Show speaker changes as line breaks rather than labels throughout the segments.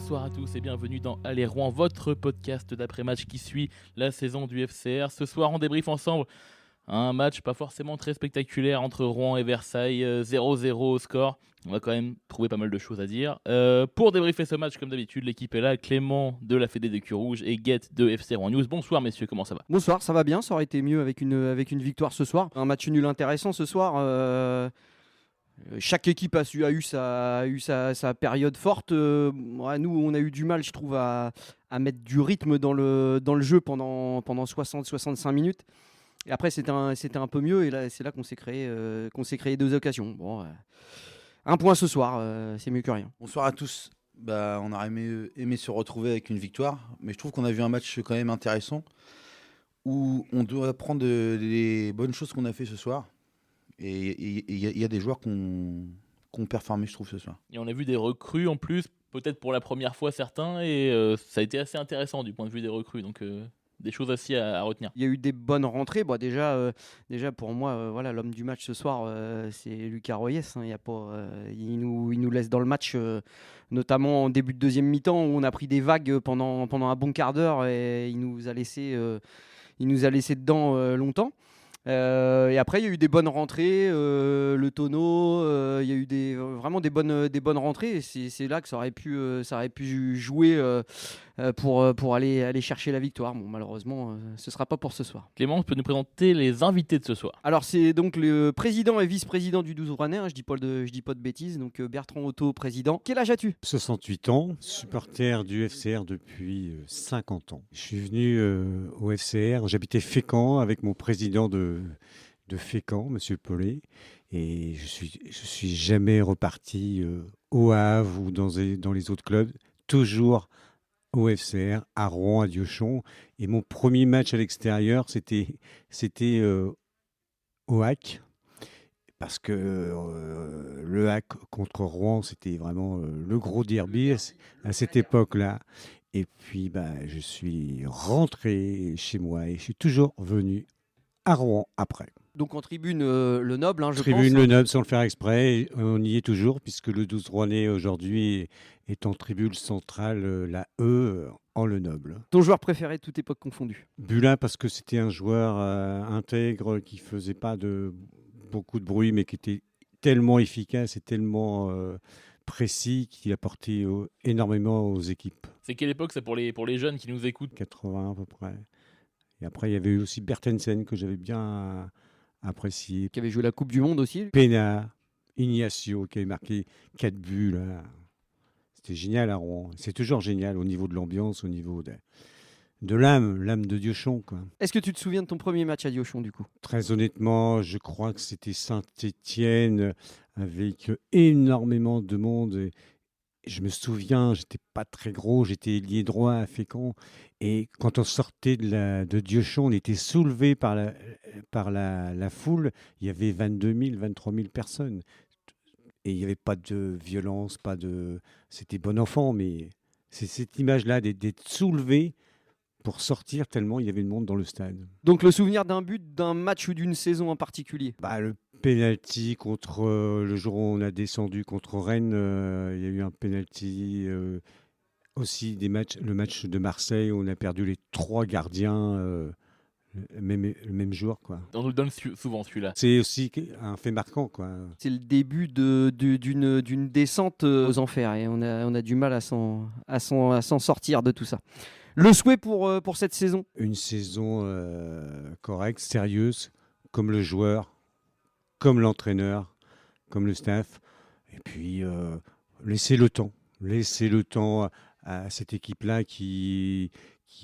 Bonsoir à tous et bienvenue dans Aller Rouen, votre podcast d'après-match qui suit la saison du FCR. Ce soir, on débriefe ensemble un match pas forcément très spectaculaire entre Rouen et Versailles, 0-0 au score. On va quand même trouver pas mal de choses à dire. Pour débriefer ce match, comme d'habitude, l'équipe est là. Clément de la Fédé des Culs Rouges et Guette de FC Rouen News. Bonsoir messieurs, comment ça va ?
Bonsoir, ça va bien, ça aurait été mieux avec une victoire ce soir. Un match nul intéressant ce soir. Chaque équipe a eu sa période forte. Nous, on a eu du mal, je trouve, à mettre du rythme dans le jeu pendant 60-65 minutes. Et après, c'était un peu mieux. Et là, c'est là qu'on s'est créé deux occasions. Bon, un point ce soir, c'est mieux que rien.
Bonsoir à tous. On aurait aimé se retrouver avec une victoire, mais je trouve qu'on a vu un match quand même intéressant où on doit prendre les bonnes choses qu'on a fait ce soir. Et il y a des joueurs qui ont performé, je trouve, ce soir.
Et on a vu des recrues en plus, peut-être pour la première fois certains, et ça a été assez intéressant du point de vue des recrues. Donc des choses aussi à retenir.
Il y a eu des bonnes rentrées. Bon, déjà pour moi, voilà, l'homme du match ce soir, c'est Lucas Royes. Il nous laisse dans le match, notamment en début de deuxième mi-temps, où on a pris des vagues pendant un bon quart d'heure et il nous a laissé dedans longtemps. Et après, il y a eu des bonnes rentrées, le tonneau, il y a eu vraiment des bonnes rentrées. Et c'est là que ça aurait pu jouer pour aller chercher la victoire. Bon, malheureusement, ce ne sera pas pour ce soir.
Clément, tu peux nous présenter les invités de ce soir ?
Alors, c'est donc le président et vice-président du 12 Rouennais, je dis pas de bêtises, donc Bertrand Otto, président. Quel âge as-tu ?
68 ans, supporter du FCR depuis 50 ans. Je suis venu au FCR, j'habitais Fécamp avec mon président de Fécamp, M. Paulet, et je suis jamais reparti au Havre ou dans les autres clubs, toujours au FCR, à Rouen, à Diochon. Et mon premier match à l'extérieur, c'était au HAC, parce que le HAC contre Rouen, c'était vraiment le gros derby à cette époque-là. Et puis, je suis rentré chez moi et je suis toujours venu à Rouen après.
Donc en tribune le Noble, je pense.
Tribune le Noble, sans le faire exprès, on y est toujours, puisque le 12 Rouennais aujourd'hui est en tribune centrale, la E, en le Noble.
Ton joueur préféré de toute époque confondue ?
Bulin, parce que c'était un joueur intègre, qui faisait pas beaucoup de bruit, mais qui était tellement efficace et tellement précis qu'il apportait énormément aux équipes.
C'est quelle époque ça pour les jeunes qui nous écoutent ?
80 à peu près. Et après, il y avait eu aussi Bertensen, que j'avais bien apprécié.
Qui avait joué la Coupe du Monde aussi.
Pena, Ignacio, qui avait marqué 4 buts. Là. C'était génial à Rouen. C'est toujours génial au niveau de l'ambiance, au niveau de l'âme de Diochon, quoi.
Est-ce que tu te souviens de ton premier match à Diochon, du coup ?
Très honnêtement, je crois que c'était Saint-Étienne, avec énormément de monde. Et je me souviens, j'étais pas très gros, j'étais ailier droit à Fécamp. Et quand on sortait de Diochon, on était soulevé par la foule. Il y avait 22 000, 23 000 personnes. Et il n'y avait pas de violence, c'était bon enfant, mais c'est cette image-là d'être soulevé pour sortir tellement il y avait de monde dans le stade.
Donc le souvenir d'un but, d'un match ou d'une saison en particulier ?
Le pénalty contre le jour où on a descendu contre Rennes, il y a eu un pénalty aussi le match de Marseille où on a perdu les 3 gardiens le même jour, quoi.
On nous le donne souvent celui-là.
C'est aussi un fait marquant, quoi.
C'est le début d'une descente aux enfers et on a du mal à s'en sortir de tout ça. Le souhait pour cette saison ?
Une saison correcte, sérieuse, comme le joueur, comme l'entraîneur, comme le staff. Et puis, laisser le temps à cette équipe-là qui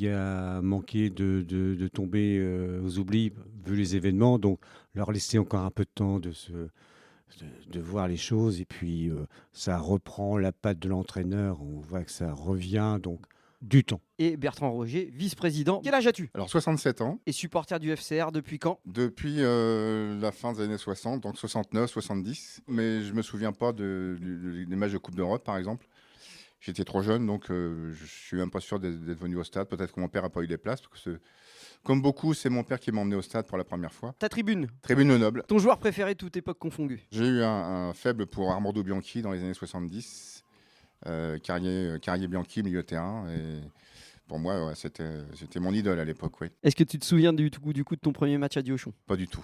a manqué de tomber aux oublis vu les événements. Donc, leur laisser encore un peu de temps de voir les choses. Et puis, ça reprend la patte de l'entraîneur. On voit que ça revient. Donc, du temps.
Et Bertrand Roger, vice-président. Quel âge as-tu ?
Alors 67 ans.
Et supporter du FCR depuis quand ?
Depuis la fin des années 60, donc 69, 70. Mais je ne me souviens pas des matchs de Coupe d'Europe, par exemple. J'étais trop jeune, donc je ne suis même pas sûr d'être venu au stade. Peut-être que mon père n'a pas eu des places. Parce que comme beaucoup, c'est mon père qui m'a emmené au stade pour la première fois.
Ta tribune ?
Tribune Le Noble.
Ton joueur préféré de toute époque confondue ?
J'ai eu un faible pour Armando Bianchi dans les années 70. Carrier Bianchi, milieu de terrain. Et pour moi, ouais, c'était mon idole à l'époque. Oui.
Est-ce que tu te souviens du coup de ton premier match à Diochon?
Pas du tout.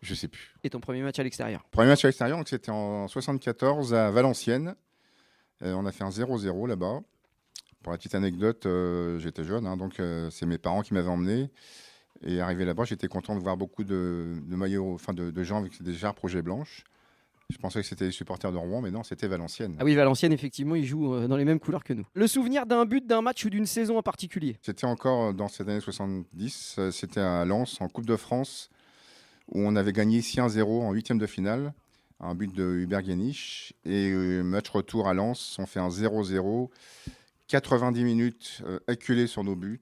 Je sais plus.
Et ton premier match à l'extérieur?
Premier match à l'extérieur, donc c'était en 74 à Valenciennes. On a fait un 0-0 là-bas. Pour la petite anecdote, j'étais jeune, hein, donc c'est mes parents qui m'avaient emmené. Et arrivé là-bas, j'étais content de voir beaucoup de maillots, enfin de gens avec des jarres projet blanches. Je pensais que c'était les supporters de Rouen, mais non, c'était Valenciennes.
Ah oui, Valenciennes, effectivement, ils jouent dans les mêmes couleurs que nous. Le souvenir d'un but, d'un match ou d'une saison en particulier?
C'était encore dans ces années 70, c'était à Lens, en Coupe de France, où on avait gagné ici 1-0 en huitième de finale, un but de Hubert Guéniche. Et match retour à Lens, on fait un 0-0, 90 minutes acculés sur nos buts.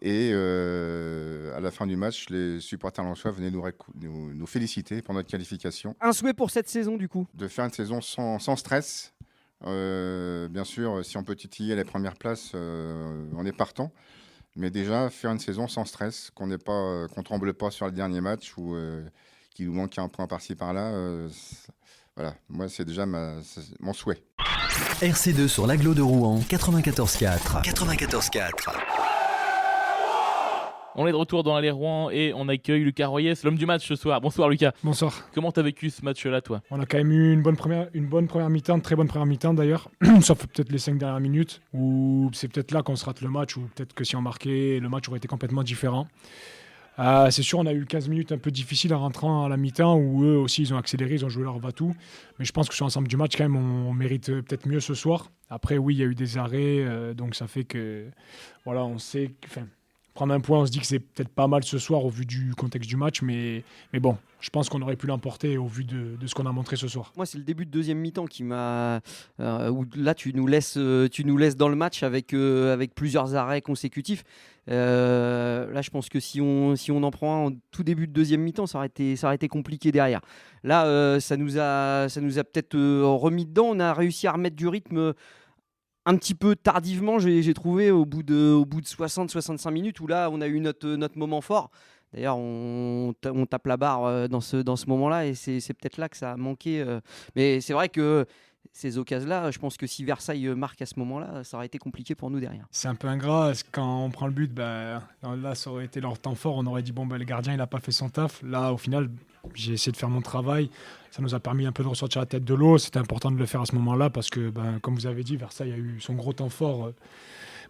Et à la fin du match, les supporters lensois venaient nous féliciter pour notre qualification.
Un souhait pour cette saison, du coup?
De faire une saison sans stress. Bien sûr, si on peut titiller les premières places, on est partant. Mais déjà, faire une saison sans stress, qu'on ne tremble pas sur le dernier match ou qu'il nous manque un point par-ci par-là. Voilà, moi, c'est déjà mon souhait.
RC2 sur l'agglo de Rouen, 94.4. 94.4.
On est de retour dans l'Allée Rouen et on accueille Lucas Royès, l'homme du match ce soir. Bonsoir Lucas.
Bonsoir.
Comment t'as vécu ce match-là, toi?
On a quand même eu une bonne première mi-temps, très bonne première mi-temps d'ailleurs, sauf peut-être les 5 dernières minutes, où c'est peut-être là qu'on se rate le match, ou peut-être que si on marquait, le match aurait été complètement différent. C'est sûr, on a eu 15 minutes un peu difficiles en rentrant à la mi-temps, où eux aussi ils ont accéléré, ils ont joué leur va-tout. Mais je pense que sur l'ensemble du match, quand même, on mérite peut-être mieux ce soir. Après, oui, il y a eu des arrêts, donc ça fait que, voilà, on sait... Prendre un point, on se dit que c'est peut-être pas mal ce soir au vu du contexte du match, mais bon, je pense qu'on aurait pu l'emporter au vu de ce qu'on a montré ce soir.
Moi, c'est le début de deuxième mi-temps qui m'a... où là, tu nous laisses dans le match avec plusieurs arrêts consécutifs. Là, je pense que si on en prend un en tout début de deuxième mi-temps, ça aurait été compliqué derrière. Là, ça nous a peut-être remis dedans. On a réussi à remettre du rythme un petit peu tardivement, j'ai trouvé, au bout de 60-65 minutes, où là, on a eu notre moment fort. D'ailleurs, on tape la barre dans ce moment-là, et c'est peut-être là que ça a manqué. Mais c'est vrai que ces occasions-là, je pense que si Versailles marque à ce moment-là, ça aurait été compliqué pour nous derrière.
C'est un peu ingrat, parce que quand on prend le but, là, ça aurait été leur temps fort, on aurait dit, le gardien, il n'a pas fait son taf. Là, au final, j'ai essayé de faire mon travail. Ça nous a permis un peu de ressortir la tête de l'eau. C'était important de le faire à ce moment-là, parce que, comme vous avez dit, Versailles a eu son gros temps fort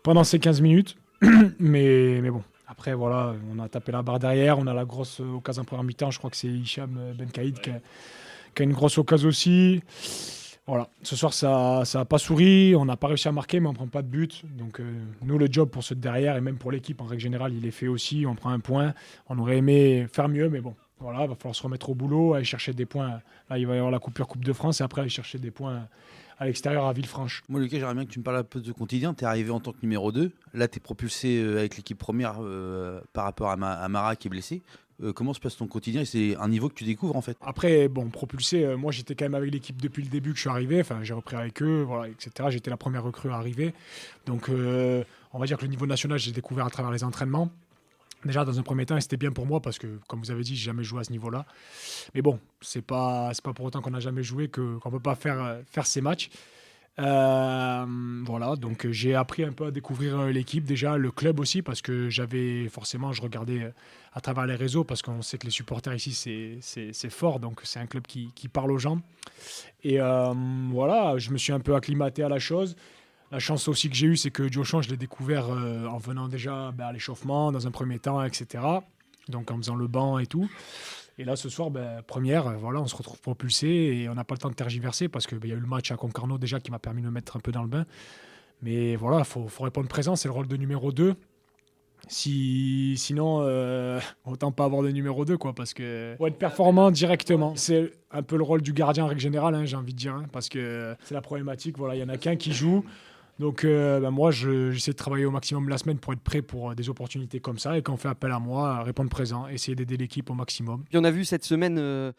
pendant ces 15 minutes. mais bon. Après, voilà, on a tapé la barre derrière. On a la grosse occasion en première mi-temps. Je crois que c'est Hicham Ben Kaïd qui a une grosse occasion aussi. Voilà, ce soir, ça n'a pas souri. On n'a pas réussi à marquer, mais on ne prend pas de but. Donc, nous, le job pour ceux de derrière, et même pour l'équipe, en règle générale, il est fait aussi. On prend un point. On aurait aimé faire mieux, mais bon. Voilà, il va falloir se remettre au boulot, aller chercher des points. Là, il va y avoir la coupure Coupe de France, et après, aller chercher des points à l'extérieur, à Villefranche.
Moi, Lucas, j'aimerais bien que tu me parles un peu de ton quotidien. Tu es arrivé en tant que numéro 2. Là, tu es propulsé avec l'équipe première par rapport à Mara qui est blessé. Comment se passe ton quotidien? Et c'est un niveau que tu découvres, en fait.
Après, propulsé, moi, j'étais quand même avec l'équipe depuis le début que je suis arrivé. Enfin, j'ai repris avec eux, voilà, etc. J'étais la première recrue à arriver. Donc, on va dire que le niveau national, j'ai découvert à travers les entraînements. Déjà, dans un premier temps, c'était bien pour moi parce que, comme vous avez dit, j'ai jamais joué à ce niveau-là. Mais bon, c'est pas pour autant qu'on n'a jamais joué qu'on ne peut pas faire ces matchs. Voilà, donc j'ai appris un peu à découvrir l'équipe, déjà le club aussi, parce que je regardais à travers les réseaux, parce qu'on sait que les supporters ici, c'est fort, donc c'est un club qui parle aux gens. Et voilà, je me suis un peu acclimaté à la chose. La chance aussi que j'ai eue, c'est que Diochon, je l'ai découvert en venant déjà à l'échauffement, dans un premier temps, etc. Donc en faisant le banc et tout. Et là, ce soir, première, voilà, on se retrouve propulsé et on n'a pas le temps de tergiverser parce qu'il y a eu le match à Concarneau déjà qui m'a permis de me mettre un peu dans le bain. Mais voilà, il faut répondre présent, c'est le rôle de numéro 2. Sinon, autant pas avoir de numéro 2, quoi, parce que faut être performant directement. C'est un peu le rôle du gardien en règle générale, j'ai envie de dire, parce que c'est la problématique. Voilà, il y en a qu'un qui joue. Donc moi, j'essaie de travailler au maximum la semaine pour être prêt pour des opportunités comme ça. Et quand on fait appel à moi, répondre présent, essayer d'aider l'équipe au maximum.
Puis on a vu cette semaine,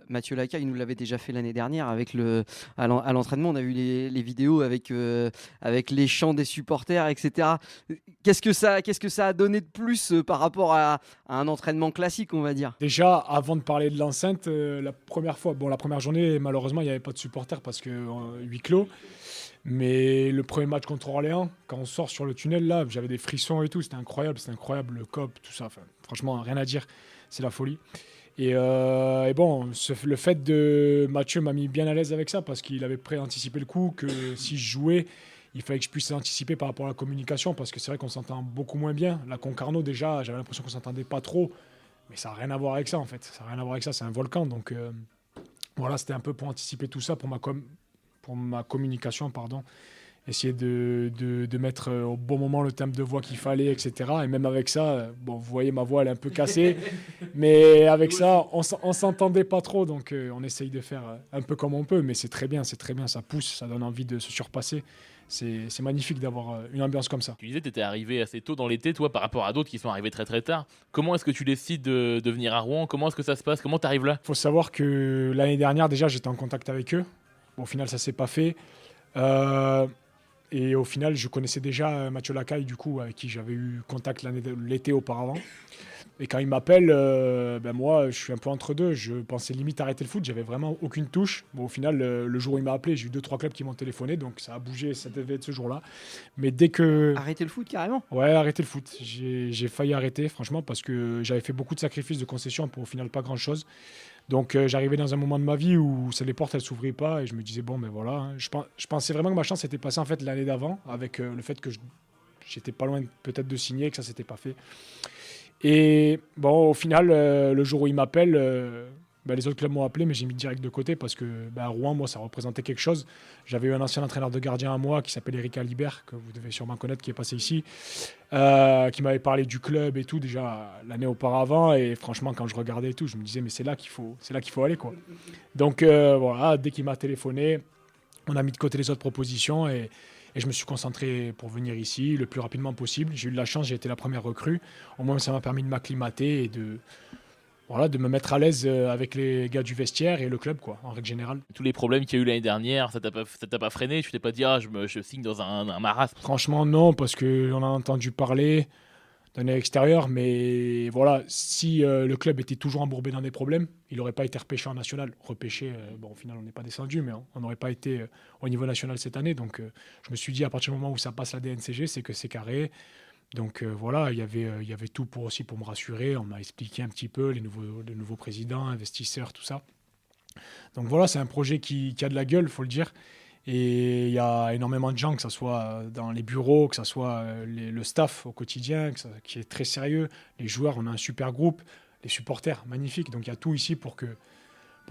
Mathieu Laca, il nous l'avait déjà fait l'année dernière à l'entraînement. On a vu les vidéos avec les chants des supporters, etc. Qu'est-ce que ça a donné de plus par rapport à un entraînement classique, on va dire?
Déjà, avant de parler de l'enceinte, la première journée, malheureusement, il n'y avait pas de supporters parce que huis clos. Mais le premier match contre Orléans, quand on sort sur le tunnel, là, j'avais des frissons et tout. C'était incroyable, le COP, tout ça. Enfin, franchement, rien à dire. C'est la folie. Et bon, le fait de Mathieu m'a mis bien à l'aise avec ça parce qu'il avait préanticipé le coup que si je jouais, il fallait que je puisse anticiper par rapport à la communication parce que c'est vrai qu'on s'entend beaucoup moins bien. La Concarneau, déjà, j'avais l'impression qu'on s'entendait pas trop. Mais ça n'a rien à voir avec ça, en fait. Ça n'a rien à voir avec ça. C'est un volcan. Donc voilà, c'était un peu pour anticiper tout ça, pour ma communication, pardon. Essayer de mettre au bon moment le tempo de voix qu'il fallait, etc. Et même avec ça, bon, vous voyez, ma voix, elle est un peu cassée. Mais avec ça, on s'entendait pas trop. Donc, on essaye de faire un peu comme on peut. Mais c'est très bien. Ça pousse, ça donne envie de se surpasser. C'est magnifique d'avoir une ambiance comme ça.
Tu disais que tu étais arrivé assez tôt dans l'été, toi, par rapport à d'autres qui sont arrivés très très tard. Comment est-ce que tu décides de venir à Rouen? Comment est-ce que ça se passe? Comment tu arrives là?
Il faut savoir que l'année dernière, déjà, j'étais en contact avec eux. Bon, au final, ça s'est pas fait. Et au final, je connaissais déjà Mathieu Lacaille, du coup, avec qui j'avais eu contact l'été auparavant. Et quand il m'appelle, moi, je suis un peu entre deux. Je pensais limite arrêter le foot. J'avais vraiment aucune touche. Bon, au final, le jour où il m'a appelé, j'ai eu 2-3 clubs qui m'ont téléphoné. Donc, ça a bougé. Ça devait être ce jour-là. Mais dès que...
Arrêter le foot, carrément?
Ouais, arrêter le foot. J'ai failli arrêter, franchement, parce que j'avais fait beaucoup de sacrifices, de concessions pour au final pas grand-chose. Donc j'arrivais dans un moment de ma vie où les portes elles s'ouvraient pas et je me disais bon ben voilà, hein. Je pensais vraiment que ma chance était passée en fait l'année d'avant avec le fait que j'étais pas loin peut-être de signer, que ça s'était pas fait. Et bon au final le jour où il m'appelle, les autres clubs m'ont appelé mais j'ai mis direct de côté parce que à Rouen moi ça représentait quelque chose. J'avais eu un ancien entraîneur de gardien à moi qui s'appelle Eric Alibert, que vous devez sûrement connaître, qui est passé ici, qui m'avait parlé du club et tout déjà l'année auparavant et franchement quand je regardais et tout je me disais mais c'est là qu'il faut aller quoi. Donc voilà, dès qu'il m'a téléphoné on a mis de côté les autres propositions et je me suis concentré pour venir ici le plus rapidement possible. J'ai eu de la chance, j'ai été la première recrue, au moins ça m'a permis de m'acclimater et de me mettre à l'aise avec les gars du vestiaire et le club, quoi, en règle générale.
Tous les problèmes qu'il y a eu l'année dernière, ça t'a pas freiné? Tu t'es pas dit, je signe dans un marasme?
Franchement, non, parce qu'on a entendu parler d'un œil extérieur, mais voilà, si le club était toujours embourbé dans des problèmes, il n'aurait pas été repêché en national. Repêché, au final, on n'est pas descendu, mais on n'aurait pas été au niveau national cette année. Donc, je me suis dit, à partir du moment où ça passe la DNCG, c'est que c'est carré. Donc voilà, il y avait tout pour me rassurer. On m'a expliqué un petit peu les nouveaux présidents, investisseurs, tout ça. Donc voilà, c'est un projet qui a de la gueule, il faut le dire. Et il y a énormément de gens, que ce soit dans les bureaux, que ce soit le staff au quotidien, qui est très sérieux. Les joueurs, on a un super groupe. Les supporters, magnifique. Donc il y a tout ici pour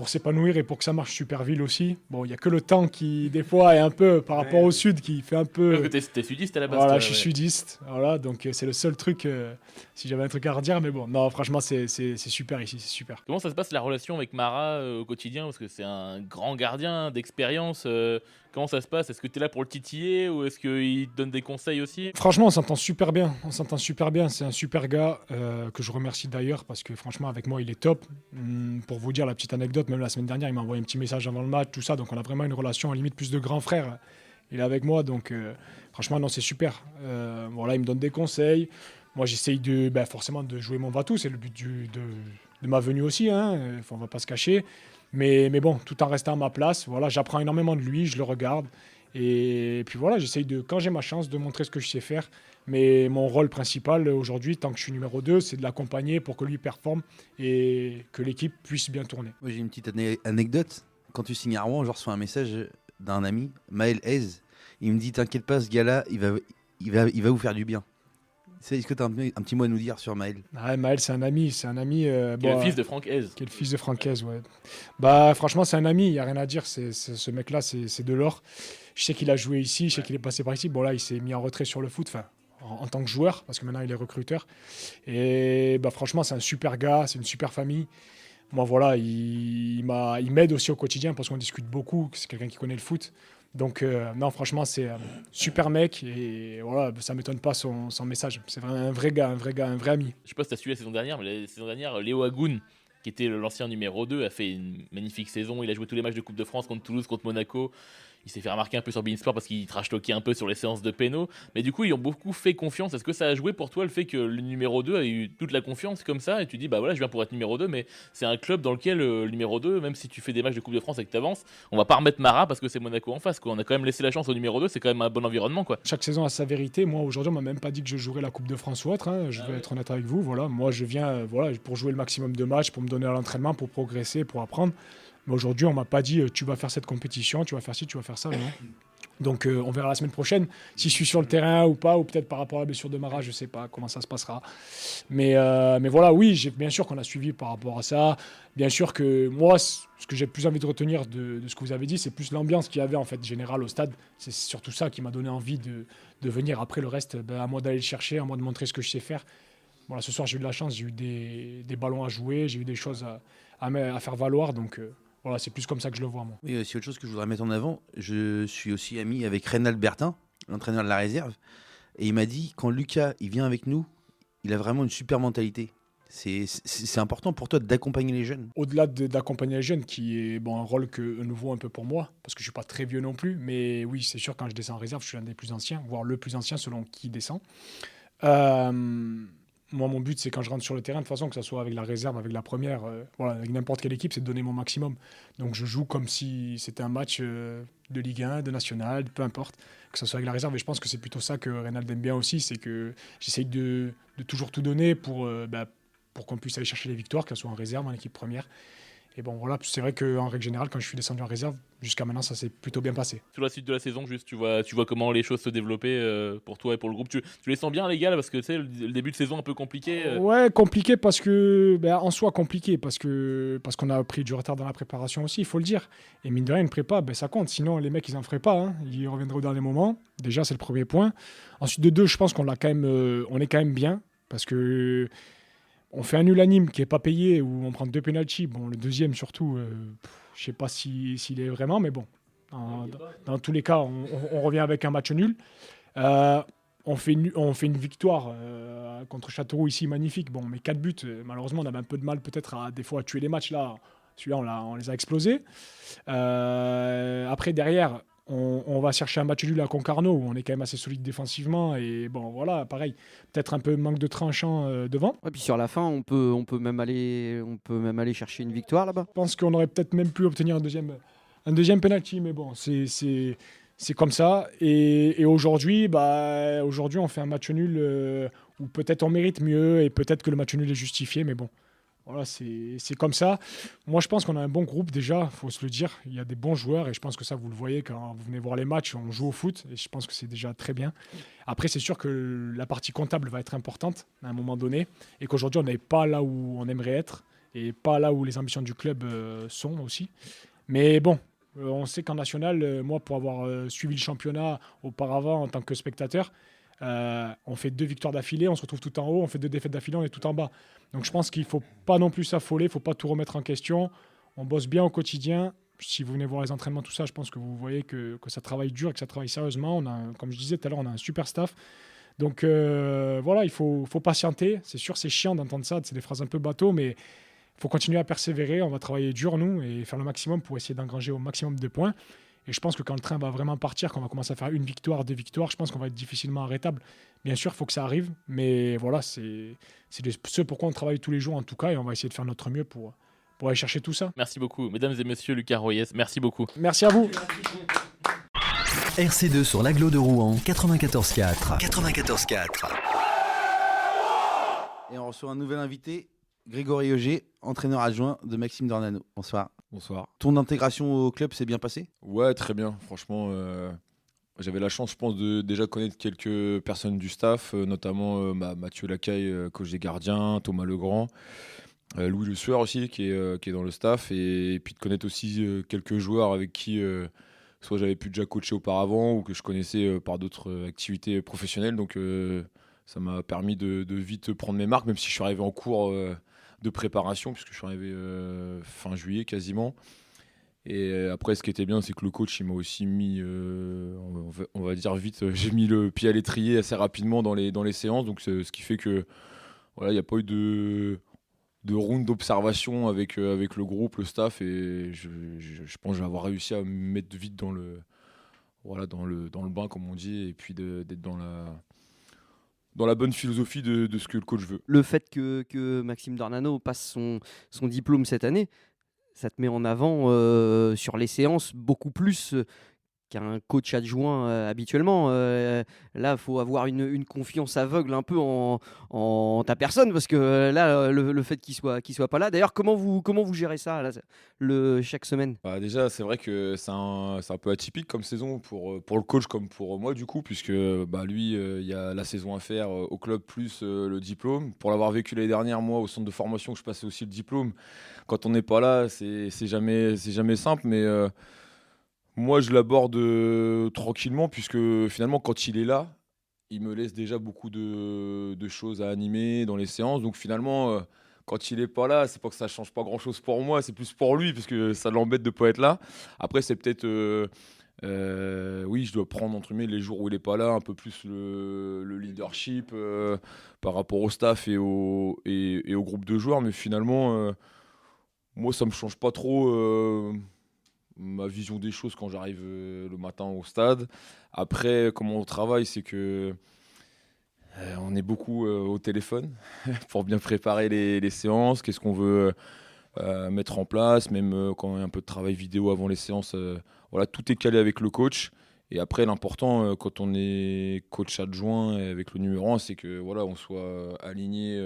s'épanouir et pour que ça marche. Superville aussi. Bon, il n'y a que le temps qui, des fois, est un peu, par rapport au sud, qui fait un peu...
Parce que t'es sudiste à la base.
Voilà,
toi,
je suis sudiste. Voilà, donc c'est le seul truc, si j'avais un truc à redire. Mais bon, non, franchement, c'est super ici, c'est super.
Comment ça se passe la relation avec Mara au quotidien? Parce que c'est un grand gardien d'expérience. Comment ça se passe? Est-ce que tu es là pour le titiller ou est-ce qu'il te donne des conseils aussi?
Franchement, on s'entend super bien. C'est un super gars que je remercie d'ailleurs parce que franchement, avec moi, il est top. Pour vous dire la petite anecdote, même la semaine dernière, il m'a envoyé un petit message avant le match, tout ça. Donc on a vraiment une relation à limite plus de grand frère. Il est avec moi, donc franchement, non, c'est super. Voilà, il me donne des conseils. Moi, j'essaye forcément de jouer mon va-tout. C'est le but de ma venue aussi. Hein. On ne va pas se cacher. Mais bon, tout en restant à ma place, voilà, j'apprends énormément de lui, je le regarde. Et puis voilà, j'essaye quand j'ai ma chance, de montrer ce que je sais faire. Mais mon rôle principal aujourd'hui, tant que je suis numéro 2, c'est de l'accompagner pour que lui performe et que l'équipe puisse bien tourner.
Moi, j'ai une petite anecdote. Quand tu signes à Rouen, je reçois un message d'un ami, Maël Hez. Il me dit, t'inquiète pas, ce gars-là, il va vous faire du bien. Est-ce que tu as un petit mot à nous dire sur Maël?
Maël, c'est un ami.
Qui est le fils de Franck Hez.
Qui est le fils de Franck Hez, ouais. Franchement, c'est un ami, il n'y a rien à dire. Ce mec-là, c'est de l'or. Je sais qu'il a joué ici, je sais qu'il est passé par ici. Bon, là, il s'est mis en retrait sur le foot, en tant que joueur, parce que maintenant, il est recruteur. Et franchement, c'est un super gars, c'est une super famille. Moi, voilà, il m'aide aussi au quotidien, parce qu'on discute beaucoup, c'est quelqu'un qui connaît le foot. Donc non, franchement, c'est un super mec et voilà, ça m'étonne pas son message. C'est un vrai gars, un vrai ami.
Je sais pas si tu as suivi la saison dernière, mais la saison dernière, Léo Agoun, qui était l'ancien numéro 2, a fait une magnifique saison. Il a joué tous les matchs de Coupe de France contre Toulouse, contre Monaco. Il s'est fait remarquer un peu sur Beansport parce qu'il trash-talkait un peu sur les séances de péno. Mais du coup, ils ont beaucoup fait confiance. Est-ce que ça a joué pour toi le fait que le numéro 2 a eu toute la confiance comme ça et tu dis, bah voilà, je viens pour être numéro 2, mais c'est un club dans lequel le numéro 2, même si tu fais des matchs de Coupe de France et que tu avances, on va pas remettre Marat parce que c'est Monaco en face, quoi. On a quand même laissé la chance au numéro 2, c'est quand même un bon environnement, quoi.
Chaque saison a sa vérité. Moi, aujourd'hui, on m'a même pas dit que je jouerais la Coupe de France ou autre. Hein. Je vais être honnête avec vous. Voilà. Moi, je viens pour jouer le maximum de matchs, pour me donner à l'entraînement, pour progresser, pour apprendre. Mais aujourd'hui, on m'a pas dit tu vas faire cette compétition, tu vas faire ci, tu vas faire ça. Non. Donc on verra la semaine prochaine si je suis sur le terrain ou pas, ou peut-être par rapport à la blessure de Marat, je sais pas comment ça se passera. Mais voilà, oui, bien sûr qu'on a suivi par rapport à ça. Bien sûr que moi, ce que j'ai plus envie de retenir de ce que vous avez dit, c'est plus l'ambiance qu'il y avait en fait générale au stade. C'est surtout ça qui m'a donné envie de venir. Après le reste, à moi d'aller le chercher, à moi de montrer ce que je sais faire. Voilà, ce soir j'ai eu de la chance, j'ai eu des ballons à jouer, j'ai eu des choses à faire valoir, donc... Voilà, c'est plus comme ça que je le vois, moi.
Oui, c'est autre chose que je voudrais mettre en avant. Je suis aussi ami avec Reynald Bertin, l'entraîneur de la réserve. Et il m'a dit, quand Lucas il vient avec nous, il a vraiment une super mentalité. C'est important pour toi d'accompagner les jeunes.
Au-delà d'accompagner les jeunes, qui est un rôle nouveau un peu pour moi, parce que je ne suis pas très vieux non plus. Mais oui, c'est sûr, quand je descends en réserve, je suis un des plus anciens, voire le plus ancien selon qui descend. Moi, mon but, c'est quand je rentre sur le terrain, de toute façon, que ce soit avec la réserve, avec la première, avec n'importe quelle équipe, c'est de donner mon maximum. Donc, je joue comme si c'était un match de Ligue 1, de National, peu importe, que ce soit avec la réserve. Et je pense que c'est plutôt ça que Reynald aime bien aussi, c'est que j'essaye de toujours tout donner pour qu'on puisse aller chercher les victoires, qu'elles soient en réserve, en équipe première. Et bon, voilà, c'est vrai qu'en règle générale, quand je suis descendu en réserve, jusqu'à maintenant, ça s'est plutôt bien passé.
Sur la suite de la saison, juste, tu vois comment les choses se développer pour toi et pour le groupe. Tu les sens bien, les gars, là, parce que tu sais, le début de saison un peu compliqué.
Ouais, compliqué parce que, en soi, compliqué parce qu'on a pris du retard dans la préparation aussi, il faut le dire. Et mine de rien, une prépa, ça compte. Sinon, les mecs, ils en feraient pas. Hein. Ils reviendraient au dernier moment. Déjà, c'est le premier point. Ensuite, de deux, je pense qu'on est quand même bien parce que. On fait un nul à Nîmes qui n'est pas payé, où on prend 2 pénaltys. Bon, le deuxième surtout, je ne sais pas s'il est vraiment, mais bon. Dans tous les cas, on revient avec un match nul. On fait une victoire contre Châteauroux ici, magnifique. Bon, mais 4 buts, malheureusement, on avait un peu de mal peut-être des fois à tuer les matchs. Là, celui-là, on les a explosés. Après, derrière... On va chercher un match nul à Concarneau où on est quand même assez solide défensivement et bon voilà pareil peut-être un peu manque de tranchant devant.
Et puis sur la fin on peut même aller chercher une victoire là-bas.
Je pense qu'on aurait peut-être même pu obtenir un deuxième penalty mais bon c'est comme ça et aujourd'hui on fait un match nul où peut-être on mérite mieux et peut-être que le match nul est justifié mais bon. Voilà, c'est comme ça. Moi, je pense qu'on a un bon groupe déjà, il faut se le dire. Il y a des bons joueurs et je pense que ça, vous le voyez quand vous venez voir les matchs, on joue au foot et je pense que c'est déjà très bien. Après, c'est sûr que la partie comptable va être importante à un moment donné et qu'aujourd'hui, on n'est pas là où on aimerait être et pas là où les ambitions du club sont aussi. Mais bon, on sait qu'en national, moi, pour avoir suivi le championnat auparavant en tant que spectateur, on fait 2 victoires d'affilée, on se retrouve tout en haut, on fait 2 défaites d'affilée, on est tout en bas. Donc je pense qu'il ne faut pas non plus s'affoler, il ne faut pas tout remettre en question. On bosse bien au quotidien. Si vous venez voir les entraînements, tout ça, je pense que vous voyez que ça travaille dur et que ça travaille sérieusement. Comme je disais tout à l'heure, on a un super staff. Donc voilà, il faut patienter. C'est sûr, c'est chiant d'entendre ça, c'est des phrases un peu bateau, mais il faut continuer à persévérer. On va travailler dur, nous, et faire le maximum pour essayer d'engranger au maximum de points. Et je pense que quand le train va vraiment partir, quand on va commencer à faire 1 victoire, 2 victoires, je pense qu'on va être difficilement arrêtable. Bien sûr, il faut que ça arrive, mais voilà, c'est ce pourquoi on travaille tous les jours en tout cas, et on va essayer de faire notre mieux pour aller chercher tout ça.
Merci beaucoup, mesdames et messieurs, Lucas Royes, merci beaucoup.
Merci à vous.
RC2 sur l'Agglo de Rouen, 94.4. 94.4.
Et on reçoit un nouvel invité, Grégory Auger, entraîneur adjoint de Maxime Dornano. Bonsoir.
Bonsoir.
Ton intégration au club s'est bien passée ?
Ouais, très bien. Franchement, j'avais la chance, je pense, de déjà connaître quelques personnes du staff, notamment Mathieu Lacaille, coach des gardiens, Thomas Legrand, Louis Le Sueur aussi, qui est dans le staff, et puis de connaître aussi quelques joueurs avec qui soit j'avais pu déjà coacher auparavant ou que je connaissais par d'autres activités professionnelles. Donc ça m'a permis de vite prendre mes marques, même si je suis arrivé en cours de préparation, puisque je suis arrivé fin juillet quasiment. Et après, ce qui était bien, c'est que le coach, il m'a aussi mis, on va dire vite, j'ai mis le pied à l'étrier assez rapidement dans les séances. Donc, ce qui fait que voilà, il n'y a pas eu de round d'observation avec le groupe, le staff. Et je pense que je vais avoir réussi à me mettre vite dans le bain, comme on dit, et puis d'être dans la bonne philosophie de ce que le coach veut.
Le fait que Maxime Dornano passe son diplôme cette année, ça te met en avant sur les séances beaucoup plus qu'un coach adjoint habituellement. Là, il faut avoir une confiance aveugle un peu en ta personne, parce que là, le fait qu'il soit pas là. D'ailleurs, comment vous gérez ça là, chaque semaine?
Bah, déjà, c'est vrai que c'est un peu atypique comme saison pour le coach comme pour moi, du coup, puisque lui, il y a la saison à faire au club plus le diplôme. Pour l'avoir vécu l'année dernière, moi, au centre de formation, je passais aussi le diplôme. Quand on n'est pas là, c'est jamais simple, mais moi, je l'aborde tranquillement, puisque finalement, quand il est là, il me laisse déjà beaucoup de choses à animer dans les séances. Donc finalement, quand il n'est pas là, c'est pas que ça change pas grand-chose pour moi, c'est plus pour lui, parce que ça l'embête de ne pas être là. Après, c'est peut-être, oui, je dois prendre entre guillemets les jours où il n'est pas là, un peu plus le leadership par rapport au staff et au groupe de joueurs. Mais finalement, moi, ça me change pas trop ma vision des choses quand j'arrive le matin au stade. Après, comment on travaille, c'est que on est beaucoup au téléphone pour bien préparer les séances. Qu'est-ce qu'on veut mettre en place, même quand il y a un peu de travail vidéo avant les séances. Voilà, tout est calé avec le coach. Et après, l'important, quand on est coach adjoint et avec le numéro 1, c'est que voilà, on soit aligné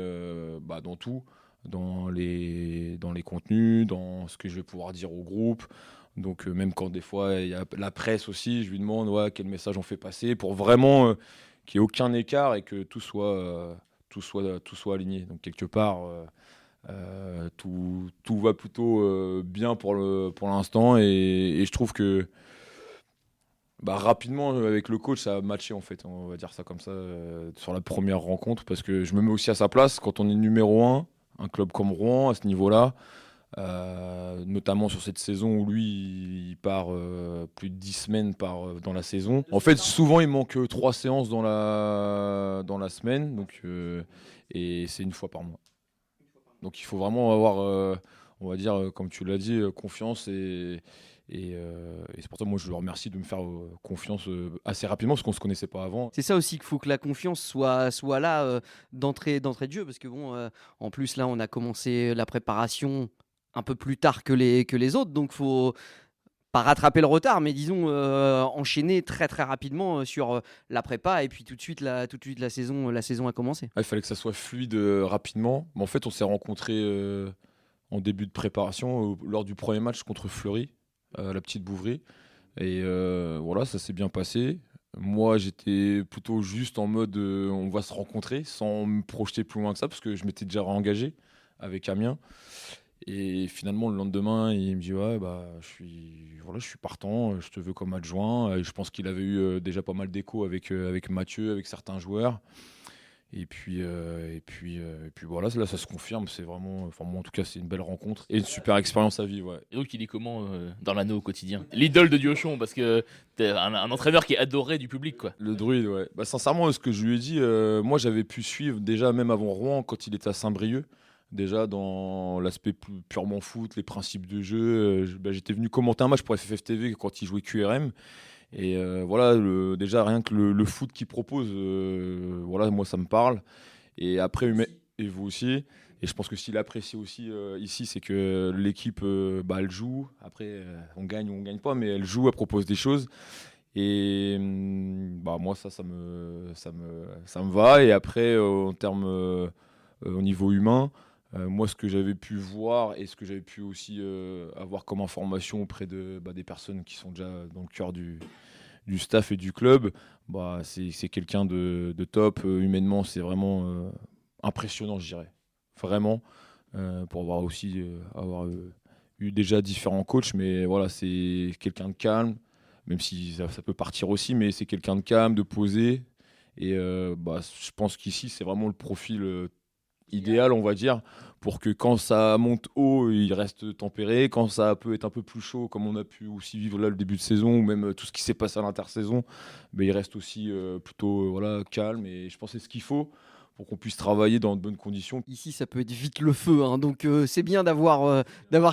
dans tout, dans les contenus, dans ce que je vais pouvoir dire au groupe. Donc même quand des fois il y a la presse aussi, je lui demande quel message on fait passer pour vraiment qu'il n'y ait aucun écart et que tout soit aligné. Donc quelque part, tout va plutôt bien pour l'instant et je trouve que rapidement avec le coach ça a matché, en fait, on va dire ça comme ça, sur la première rencontre, parce que je me mets aussi à sa place quand on est numéro 1, un club comme Rouen à ce niveau-là. Notamment sur cette saison où lui il part plus de 10 semaines dans la saison. En fait, souvent il manque 3 séances dans la semaine, donc, et c'est une fois par mois. Donc il faut vraiment avoir, on va dire, comme tu l'as dit, confiance et c'est pour ça moi je le remercie de me faire confiance assez rapidement, parce qu'on se connaissait pas avant.
C'est ça aussi qu'il faut, que la confiance soit là d'entrée de jeu, parce que en plus là on a commencé la préparation un peu plus tard que les autres, donc faut pas rattraper le retard, mais disons enchaîner très très rapidement sur la prépa, et puis tout de suite la saison a commencé.
Il fallait que ça soit fluide rapidement. Mais en fait, on s'est rencontrés en début de préparation lors du premier match contre Fleury, la petite Bouvry, et voilà, ça s'est bien passé. Moi, j'étais plutôt juste en mode on va se rencontrer, sans me projeter plus loin que ça, parce que je m'étais déjà réengagé avec Amiens. Et finalement, le lendemain, il me dit je suis partant, je te veux comme adjoint. Et je pense qu'il avait eu déjà pas mal d'échos avec Mathieu, avec certains joueurs. Et puis voilà, là ça se confirme. C'est vraiment, enfin moi en tout cas, c'est une belle rencontre et une super expérience à vivre. Ouais.
Et donc il est comment dans l'anneau au quotidien? L'idole de Diochon, parce que t'es un entraîneur qui est adoré du public, quoi.
Le druide, ouais. Sincèrement, ce que je lui ai dit, moi j'avais pu suivre déjà même avant Rouen, quand il était à Saint-Brieuc. Déjà dans l'aspect purement foot, les principes de jeu, j'étais venu commenter un match pour FFF TV quand il jouait QRM. Et voilà, déjà rien que le foot qu'il propose, voilà, moi ça me parle. Et après, et vous aussi. Et je pense que s'il apprécie aussi ici, c'est que l'équipe, elle joue. Après, on gagne ou on gagne pas, mais elle joue, elle propose des choses. Et moi, ça me va. Et après, en termes au niveau humain, moi, ce que j'avais pu voir et ce que j'avais pu aussi avoir comme information auprès des personnes qui sont déjà dans le cœur du staff et du club, c'est quelqu'un de top. Humainement, c'est vraiment impressionnant, je dirais. Vraiment, pour avoir aussi eu déjà différents coachs. Mais voilà, c'est quelqu'un de calme, même si ça peut partir aussi, mais c'est quelqu'un de calme, de posé. Et je pense qu'ici, c'est vraiment le profil idéal, on va dire, pour que quand ça monte haut, il reste tempéré. Quand ça peut être un peu plus chaud, comme on a pu aussi vivre là le début de saison, ou même tout ce qui s'est passé à l'intersaison, il reste aussi plutôt calme. Et je pense que c'est ce qu'il faut pour qu'on puisse travailler dans de bonnes conditions.
Ici, ça peut être vite le feu, hein, donc c'est bien d'avoir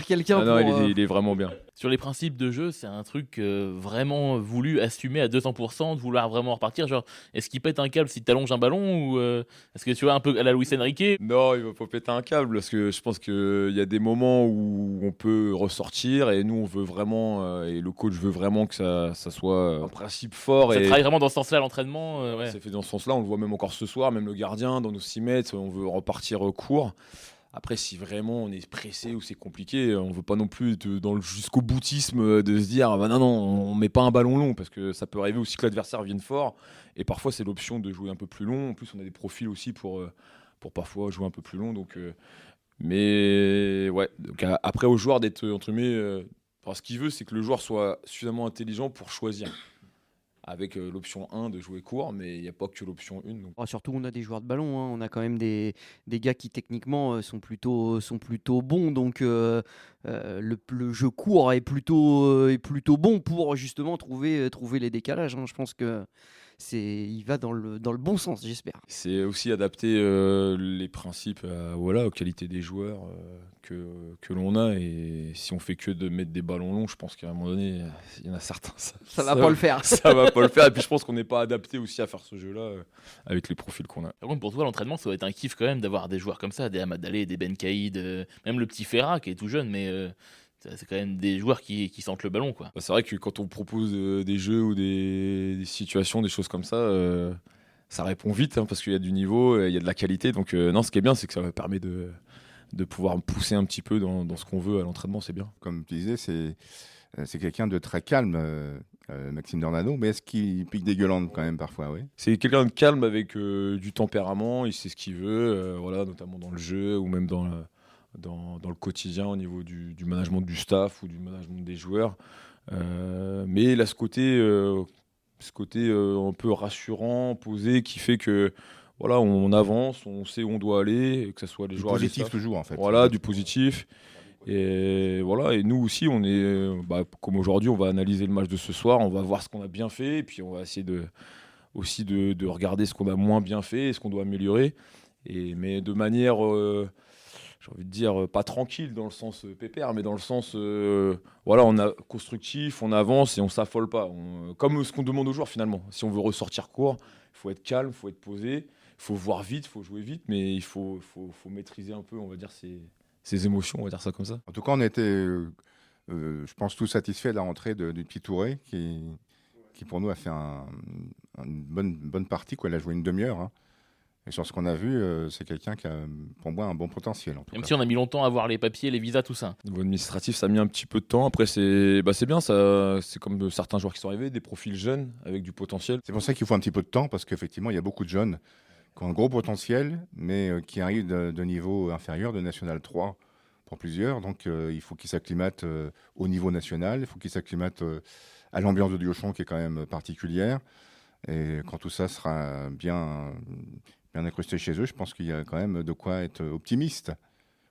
quelqu'un
Non,
pour...
il est vraiment bien.
Sur les principes de jeu, c'est un truc vraiment voulu, assumé à 200%, de vouloir vraiment repartir. Genre, est-ce qu'il pète un câble si tu allonges un ballon ou est-ce que tu vois un peu à la Luis Enrique?
Non, il va pas péter un câble parce que je pense qu'il y a des moments où on peut ressortir et nous on veut vraiment et le coach veut vraiment que ça soit un principe fort.
Ça
et
travaille vraiment dans ce sens-là, l'entraînement. Ouais.
C'est fait dans ce sens-là, on le voit même encore ce soir, même le gardien dans nos 6 mètres, on veut repartir court. Après, si vraiment on est pressé ou c'est compliqué, on veut pas non plus être dans le jusqu'au boutisme de se dire non, on met pas un ballon long parce que ça peut arriver aussi que l'adversaire vienne fort. Et parfois, c'est l'option de jouer un peu plus long. En plus, on a des profils aussi pour parfois jouer un peu plus long. Mais ouais, donc, après aux joueurs d'être entre guillemets. Ce qu'il veut, c'est que le joueur soit suffisamment intelligent pour choisir. Avec l'option 1 de jouer court, mais il n'y a pas que l'option 1. Donc.
Surtout, on a des joueurs de ballon, hein. On a quand même des gars qui techniquement sont plutôt bons, donc le jeu court est plutôt bon pour justement trouver les décalages, hein. Je pense que il va dans le bon sens, j'espère.
C'est aussi adapter les principes aux qualités des joueurs que l'on a, et si on fait que de mettre des ballons longs, je pense qu'à un moment donné, il y en a certains,
ça va pas le faire.
Ça va pas le faire, et puis je pense qu'on n'est pas adapté aussi à faire ce jeu-là avec les profils qu'on a.
Par contre, pour toi, l'entraînement, ça va être un kiff quand même d'avoir des joueurs comme ça, des Hamad Allé, des Ben Kaïd, même le petit Ferra qui est tout jeune, mais c'est quand même des joueurs qui sentent le ballon, quoi.
C'est vrai que quand on propose des jeux ou des situations, des choses comme ça répond vite, hein, parce qu'il y a du niveau, il y a de la qualité. Donc non, ce qui est bien, c'est que ça permet de pouvoir pousser un petit peu dans ce qu'on veut à l'entraînement, c'est bien.
Comme tu disais, c'est quelqu'un de très calme, Maxime Dornano, mais est-ce qu'il pique des gueulantes quand même parfois, oui?
C'est quelqu'un de calme avec du tempérament, il sait ce qu'il veut, notamment dans le jeu ou même dans le quotidien au niveau du management du staff ou du management des joueurs. Mais il a ce côté un peu rassurant, posé, qui fait que on avance, on sait où on doit aller, et que ce soit les joueurs
positif toujours en fait.
Voilà, du positif. Et nous aussi, on est comme aujourd'hui, on va analyser le match de ce soir, on va voir ce qu'on a bien fait, et puis on va essayer de regarder ce qu'on a moins bien fait et ce qu'on doit améliorer. Mais de manière, j'ai envie de dire, pas tranquille dans le sens pépère, mais dans le sens on a constructif, on avance et on s'affole pas. Comme ce qu'on demande aux joueurs finalement. Si on veut ressortir court, il faut être calme, il faut être posé, il faut voir vite, il faut jouer vite, mais il faut maîtriser un peu, on va dire, ses émotions, on va dire ça comme ça.
En tout cas, on était, je pense, tous satisfaits de la rentrée du petit Touré, qui pour nous a fait une bonne partie, quoi. Il a joué une demi-heure, hein. Et sur ce qu'on a vu, c'est quelqu'un qui a, pour moi, un bon potentiel.
Même si on a mis longtemps à voir les papiers, les visas, tout ça.
Au niveau administratif, ça a mis un petit peu de temps. Après, c'est bien, ça, c'est comme certains joueurs qui sont arrivés, des profils jeunes avec du potentiel.
C'est pour ça qu'il faut un petit peu de temps, parce qu'effectivement, il y a beaucoup de jeunes qui ont un gros potentiel, mais qui arrivent de niveau inférieur, de National 3 pour plusieurs. Donc, il faut qu'ils s'acclimatent au niveau national, il faut qu'ils s'acclimatent à l'ambiance de Diochon qui est quand même particulière. Et quand tout ça sera bien incrusté chez eux, je pense qu'il y a quand même de quoi être optimiste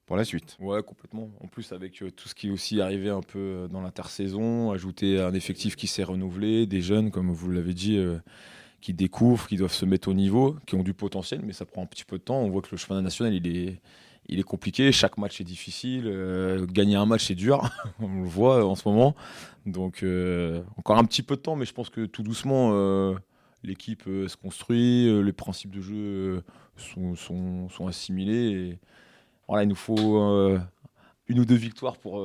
pour la suite.
Ouais, complètement. En plus, avec tout ce qui est aussi arrivé un peu dans l'intersaison, ajouter un effectif qui s'est renouvelé, des jeunes, comme vous l'avez dit, qui découvrent, qui doivent se mettre au niveau, qui ont du potentiel, mais ça prend un petit peu de temps. On voit que le championnat national, il est compliqué. Chaque match est difficile. Gagner un match, c'est dur. On le voit en ce moment. Donc, encore un petit peu de temps, mais je pense que tout doucement, l'équipe se construit, les principes de jeu sont assimilés. Et, il nous faut 1 ou 2 victoires pour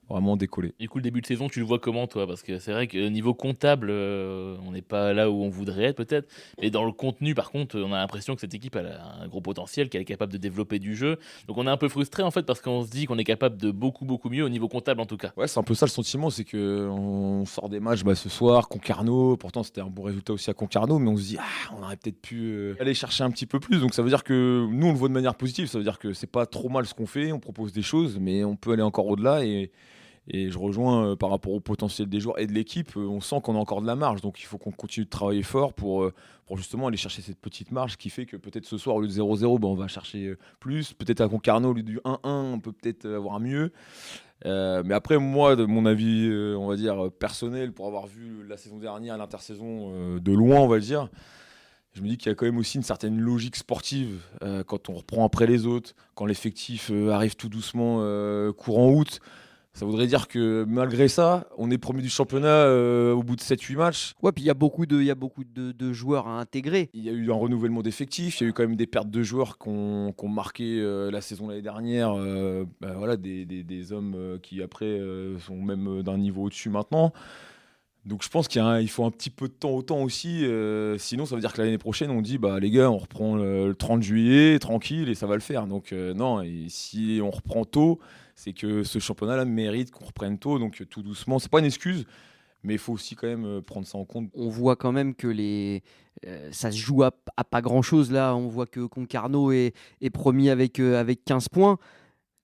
vraiment décoller.
Du coup, le début de saison, tu le vois comment, toi? Parce que c'est vrai que niveau comptable, on n'est pas là où on voudrait être, peut-être. Mais dans le contenu, par contre, on a l'impression que cette équipe elle a un gros potentiel, qu'elle est capable de développer du jeu. Donc on est un peu frustré, en fait, parce qu'on se dit qu'on est capable de beaucoup, beaucoup mieux au niveau comptable, en tout cas.
Ouais, c'est un peu ça le sentiment, c'est qu'on sort des matchs ce soir, Concarneau. Pourtant, c'était un bon résultat aussi à Concarneau, mais on se dit, on aurait peut-être pu aller chercher un petit peu plus. Donc ça veut dire que nous, on le voit de manière positive. Ça veut dire que c'est pas trop mal ce qu'on fait, on propose des choses, mais on peut aller encore au-delà. Et je rejoins par rapport au potentiel des joueurs et de l'équipe, on sent qu'on a encore de la marge. Donc il faut qu'on continue de travailler fort pour justement aller chercher cette petite marge qui fait que peut-être ce soir, au lieu de 0-0, on va chercher plus. Peut-être à Concarneau, au lieu du 1-1, on peut peut-être avoir mieux. Mais après, moi, de mon avis, on va dire personnel, pour avoir vu la saison dernière, l'intersaison de loin, on va dire, je me dis qu'il y a quand même aussi une certaine logique sportive quand on reprend après les autres, quand l'effectif arrive tout doucement courant août. Ça voudrait dire que malgré ça, on est premier du championnat au bout de 7-8 matchs.
Ouais, puis il y a beaucoup de joueurs à intégrer.
Il y a eu un renouvellement d'effectifs, il y a eu quand même des pertes de joueurs qui ont marqué la saison l'année dernière. Voilà, des hommes qui après sont même d'un niveau au-dessus maintenant. Donc je pense qu'il faut un petit peu de temps au temps aussi. Sinon, ça veut dire que l'année prochaine, on dit les gars, on reprend le 30 juillet, tranquille, et ça va le faire. Donc non, et si on reprend tôt, c'est que ce championnat-là mérite qu'on reprenne tôt, donc tout doucement. C'est pas une excuse, mais il faut aussi quand même prendre ça en compte.
On voit quand même que ça se joue à pas grand-chose là. On voit que Concarneau est premier avec 15 points.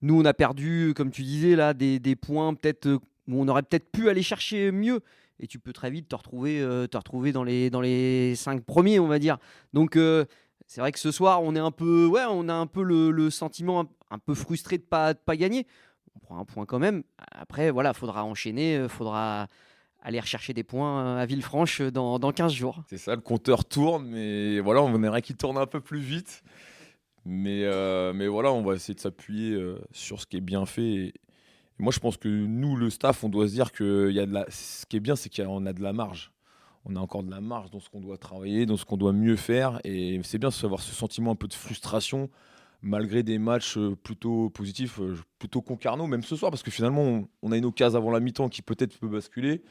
Nous, on a perdu, comme tu disais, là, des points peut-être où on aurait peut-être pu aller chercher mieux. Et tu peux très vite te retrouver dans les 5 premiers, on va dire. Donc, c'est vrai que ce soir, on a un peu le sentiment un peu frustré de pas gagner. On prend un point quand même. Après, voilà, faudra enchaîner, faudra aller rechercher des points à Villefranche dans 15 jours.
C'est ça, le compteur tourne, mais voilà, on aimerait qu'il tourne un peu plus vite. Mais voilà, on va essayer de s'appuyer sur ce qui est bien fait. Et moi, je pense que nous, le staff, on doit se dire que ce qui est bien, c'est qu'on a de la marge. On a encore de la marge dans ce qu'on doit travailler, dans ce qu'on doit mieux faire. Et c'est bien d'avoir ce sentiment un peu de frustration, malgré des matchs plutôt positifs, plutôt Concarneau, même ce soir, parce que finalement, on a une occasion avant la mi-temps qui peut-être peut basculer.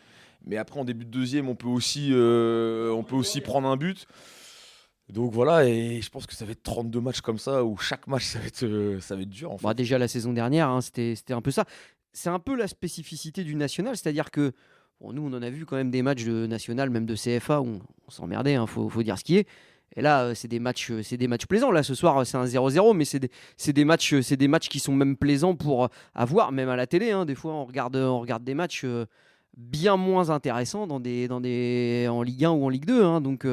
Mais après, en début de deuxième, on peut aussi prendre un but. Donc voilà, et je pense que ça va être 32 matchs comme ça, où chaque match, ça va être dur. En fait.
Déjà, la saison dernière, c'était un peu ça. C'est un peu la spécificité du national, c'est-à-dire que nous, on en a vu quand même des matchs de national, même de CFA, où on s'emmerdait, faut dire ce qui est. Et là, c'est des matchs plaisants. Là, ce soir, c'est un 0-0, mais c'est des matchs qui sont même plaisants pour avoir, même à la télé. Des fois, on regarde des matchs bien moins intéressants en Ligue 1 ou en Ligue 2. Donc,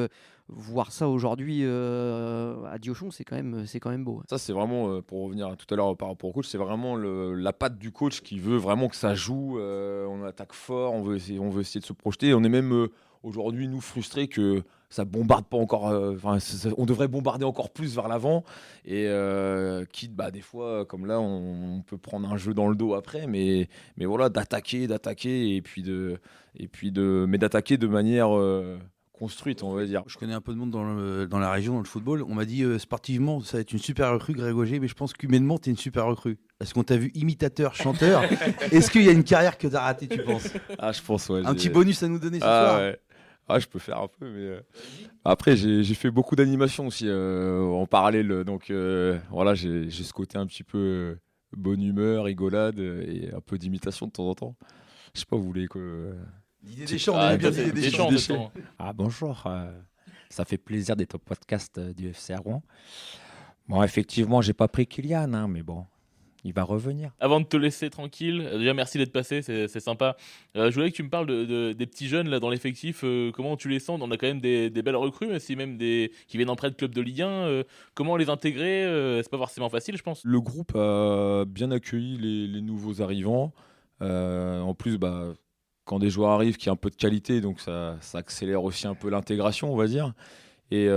voir ça aujourd'hui à Diochon, c'est quand même beau.
Ça, c'est vraiment, pour revenir à tout à l'heure par rapport au coach, c'est vraiment la patte du coach qui veut vraiment que ça joue. On attaque fort, on veut essayer de se projeter. On est même aujourd'hui, nous, frustrés que ça bombarde pas encore. On devrait bombarder encore plus vers l'avant. Et quitte, des fois, comme là, on peut prendre un jeu dans le dos après. Mais voilà, d'attaquer, mais d'attaquer de manière construite, on va dire.
Je connais un peu de monde dans la région, dans le football. On m'a dit sportivement, ça va être une super recrue, Greg Auger, mais je pense qu'humainement, tu es une super recrue. Est-ce qu'on t'a vu imitateur, chanteur? Est-ce qu'il y a une carrière que tu as ratée, tu penses?
Ah, je pense, ouais.
Un petit bonus à nous donner ce soir?
Ouais. Ah, je peux faire un peu, mais après j'ai fait beaucoup d'animation aussi en parallèle, donc voilà, j'ai ce côté un petit peu bonne humeur, rigolade et un peu d'imitation de temps en temps. Je sais pas, vous voulez que
Didier Deschamps, on aime bien Didier Deschamps.
Bonjour, ça fait plaisir d'être au podcast du FC Rouen. Bon, effectivement, j'ai pas pris Kylian, mais bon. Il va revenir.
Avant de te laisser tranquille, déjà merci d'être passé, c'est sympa. Je voulais que tu me parles des petits jeunes là dans l'effectif. Comment tu les sens? On a quand même des belles recrues, mais si même qui viennent en prêt de club de Ligue 1. Comment les intégrer? C'est pas forcément facile, je pense.
Le groupe a bien accueilli les nouveaux arrivants. En plus, quand des joueurs arrivent qui ont un peu de qualité, donc ça accélère aussi un peu l'intégration, on va dire. Et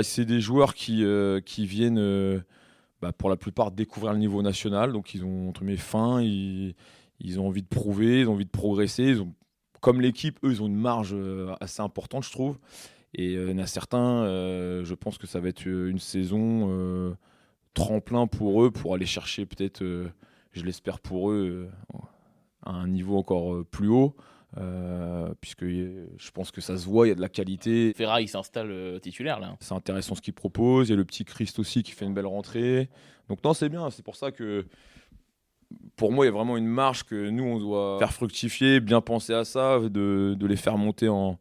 c'est des joueurs qui viennent... pour la plupart découvrir le niveau national, donc ils ont entre guillemets faim, ils ont envie de prouver, ils ont envie de progresser, comme l'équipe, eux ils ont une marge assez importante, je trouve, et il y en a certains, je pense que ça va être une saison tremplin pour eux, pour aller chercher peut-être, je l'espère pour eux, à un niveau encore plus haut, puisque je pense que ça se voit, il y a de la qualité.
Ferra, il s'installe titulaire là.
C'est intéressant ce qu'il propose. Il y a le petit Christ aussi qui fait une belle rentrée. Donc non, c'est bien. C'est pour ça que pour moi, il y a vraiment une marge que nous, on doit faire fructifier, bien penser à ça, de les faire monter en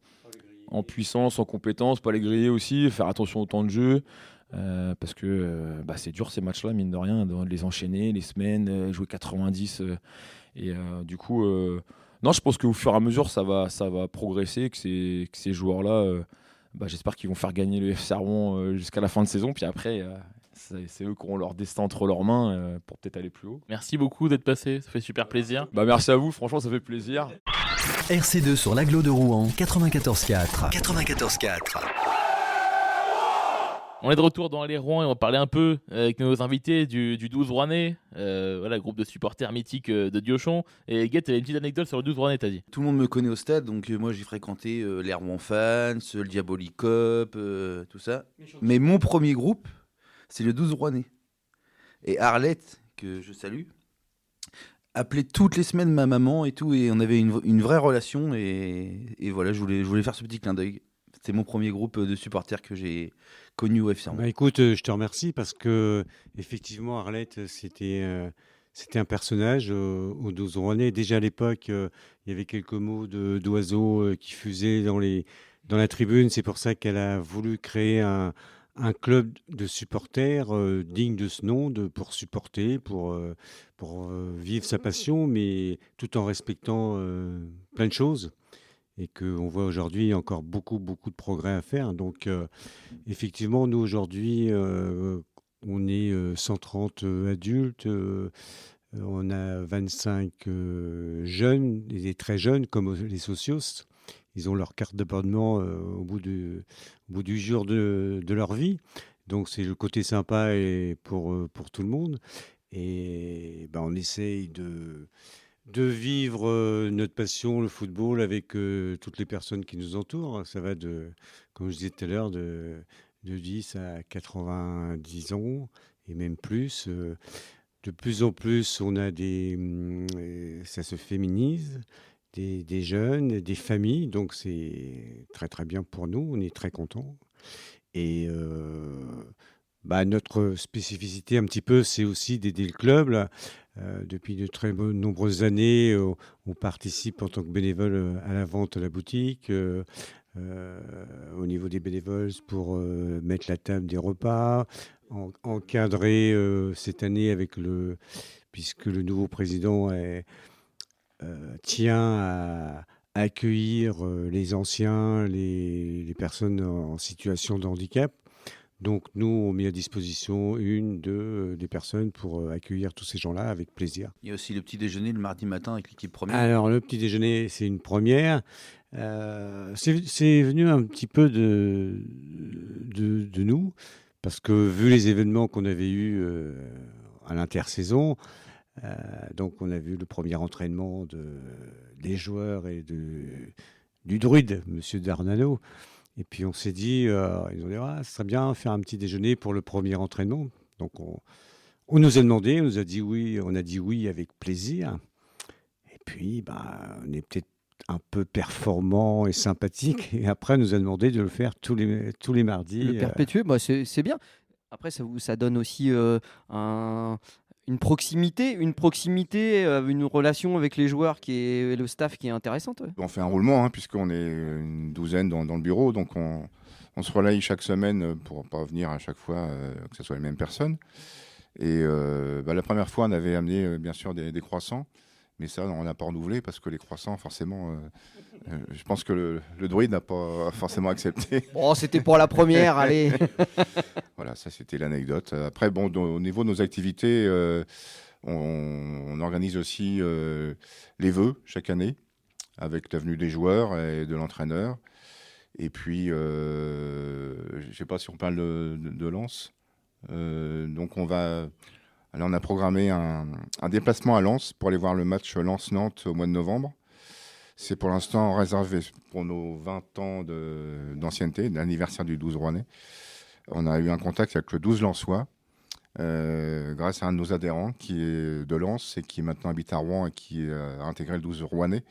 puissance, en compétence, pas les griller aussi, faire attention au temps de jeu. Parce que c'est dur ces matchs-là, mine de rien, de les enchaîner, les semaines, jouer 90. Et du coup, non, je pense qu'au fur et à mesure, ça va progresser, que ces joueurs-là, j'espère qu'ils vont faire gagner le FC Rouen jusqu'à la fin de saison. Puis après, c'est eux qui auront leur destin entre leurs mains pour peut-être aller plus haut.
Merci beaucoup d'être passé, ça fait super plaisir.
Merci à vous, franchement, ça fait plaisir.
RC2 sur l'agglo de Rouen, 94.4. 94.4.
On est de retour dans les Rouen et on va parler un peu avec nos invités du 12 Rouennais, groupe de supporters mythiques de Diochon. Et Guet, tu avais une petite anecdote sur le 12 Rouennais, t'as dit.
Tout le monde me connaît au stade, donc moi j'ai fréquenté les Rouen Fans, le Diabolic Cup, tout ça. Mais mon premier groupe, c'est le 12 Rouennais. Et Arlette, que je salue, appelait toutes les semaines ma maman et tout, et on avait une vraie relation. Et voilà, je voulais faire ce petit clin d'œil. C'était mon premier groupe de supporters que j'ai connu au FC Rouen.
Écoute, je te remercie parce que effectivement Arlette, c'était un personnage au 12 Rouennais. Déjà à l'époque, il y avait quelques mots d'oiseaux qui fusaient dans la tribune. C'est pour ça qu'elle a voulu créer un club de supporters digne de ce nom, pour supporter, pour vivre sa passion, mais tout en respectant plein de choses. Et qu'on voit aujourd'hui encore beaucoup de progrès à faire. Donc, effectivement, nous, aujourd'hui, on est 130 adultes, on a 25 jeunes, et des très jeunes, comme les socios. Ils ont leur carte d'abonnement au bout du jour de leur vie. Donc, c'est le côté sympa et pour tout le monde. Et on essaye de vivre notre passion, le football, avec toutes les personnes qui nous entourent. Ça va comme je disais tout à l'heure, de 10 à 90 ans, et même plus. De plus en plus, on a ça se féminise, des jeunes, des familles, donc c'est très très bien pour nous, on est très contents. Et notre spécificité un petit peu, c'est aussi d'aider le club, là. Depuis de très nombreuses années, on participe en tant que bénévole à la vente à la boutique, au niveau des bénévoles pour mettre la table des repas, encadrer cette année puisque le nouveau président tient à accueillir les anciens, les personnes en situation de handicap. Donc, nous, on met à disposition des personnes pour accueillir tous ces gens-là avec plaisir.
Il y a aussi le petit déjeuner le mardi matin avec l'équipe première.
Alors, le petit déjeuner, c'est une première. C'est venu un petit peu de nous, parce que vu les événements qu'on avait eus à l'intersaison, donc on a vu le premier entraînement des joueurs et du druide, M. Darnano. Et puis on s'est dit, ils ont dit, ce serait bien faire un petit déjeuner pour le premier entraînement. Donc on nous a demandé, on nous a dit oui, on a dit oui avec plaisir. Et puis on est peut-être un peu performant et sympathique. Et après, on nous a demandé de le faire tous les mardis.
Le perpétuer, c'est bien. Après, ça donne aussi une proximité, une relation avec les joueurs et le staff qui est intéressante. Ouais.
On fait un roulement, puisqu'on est une douzaine dans le bureau, donc on se relaye chaque semaine pour pas venir à chaque fois que ce soit les mêmes personnes. Et la première fois, on avait amené bien sûr des croissants, mais ça, on n'a pas renouvelé parce que les croissants, forcément, je pense que le druide n'a pas forcément accepté.
Bon, c'était pour la première, allez.
Voilà, ça c'était l'anecdote. Après, au niveau de nos activités, on organise aussi les vœux chaque année avec la venue des joueurs et de l'entraîneur. Et puis, je ne sais pas si on parle de Lens. Donc on a programmé un déplacement à Lens pour aller voir le match Lens-Nantes au mois de novembre. C'est pour l'instant réservé pour nos 20 ans d'ancienneté, l'anniversaire du 12 Rouennais. On a eu un contact avec le 12 Lensois, grâce à un de nos adhérents qui est de Lens et qui maintenant habite à Rouen et qui a intégré le 12 Rouennais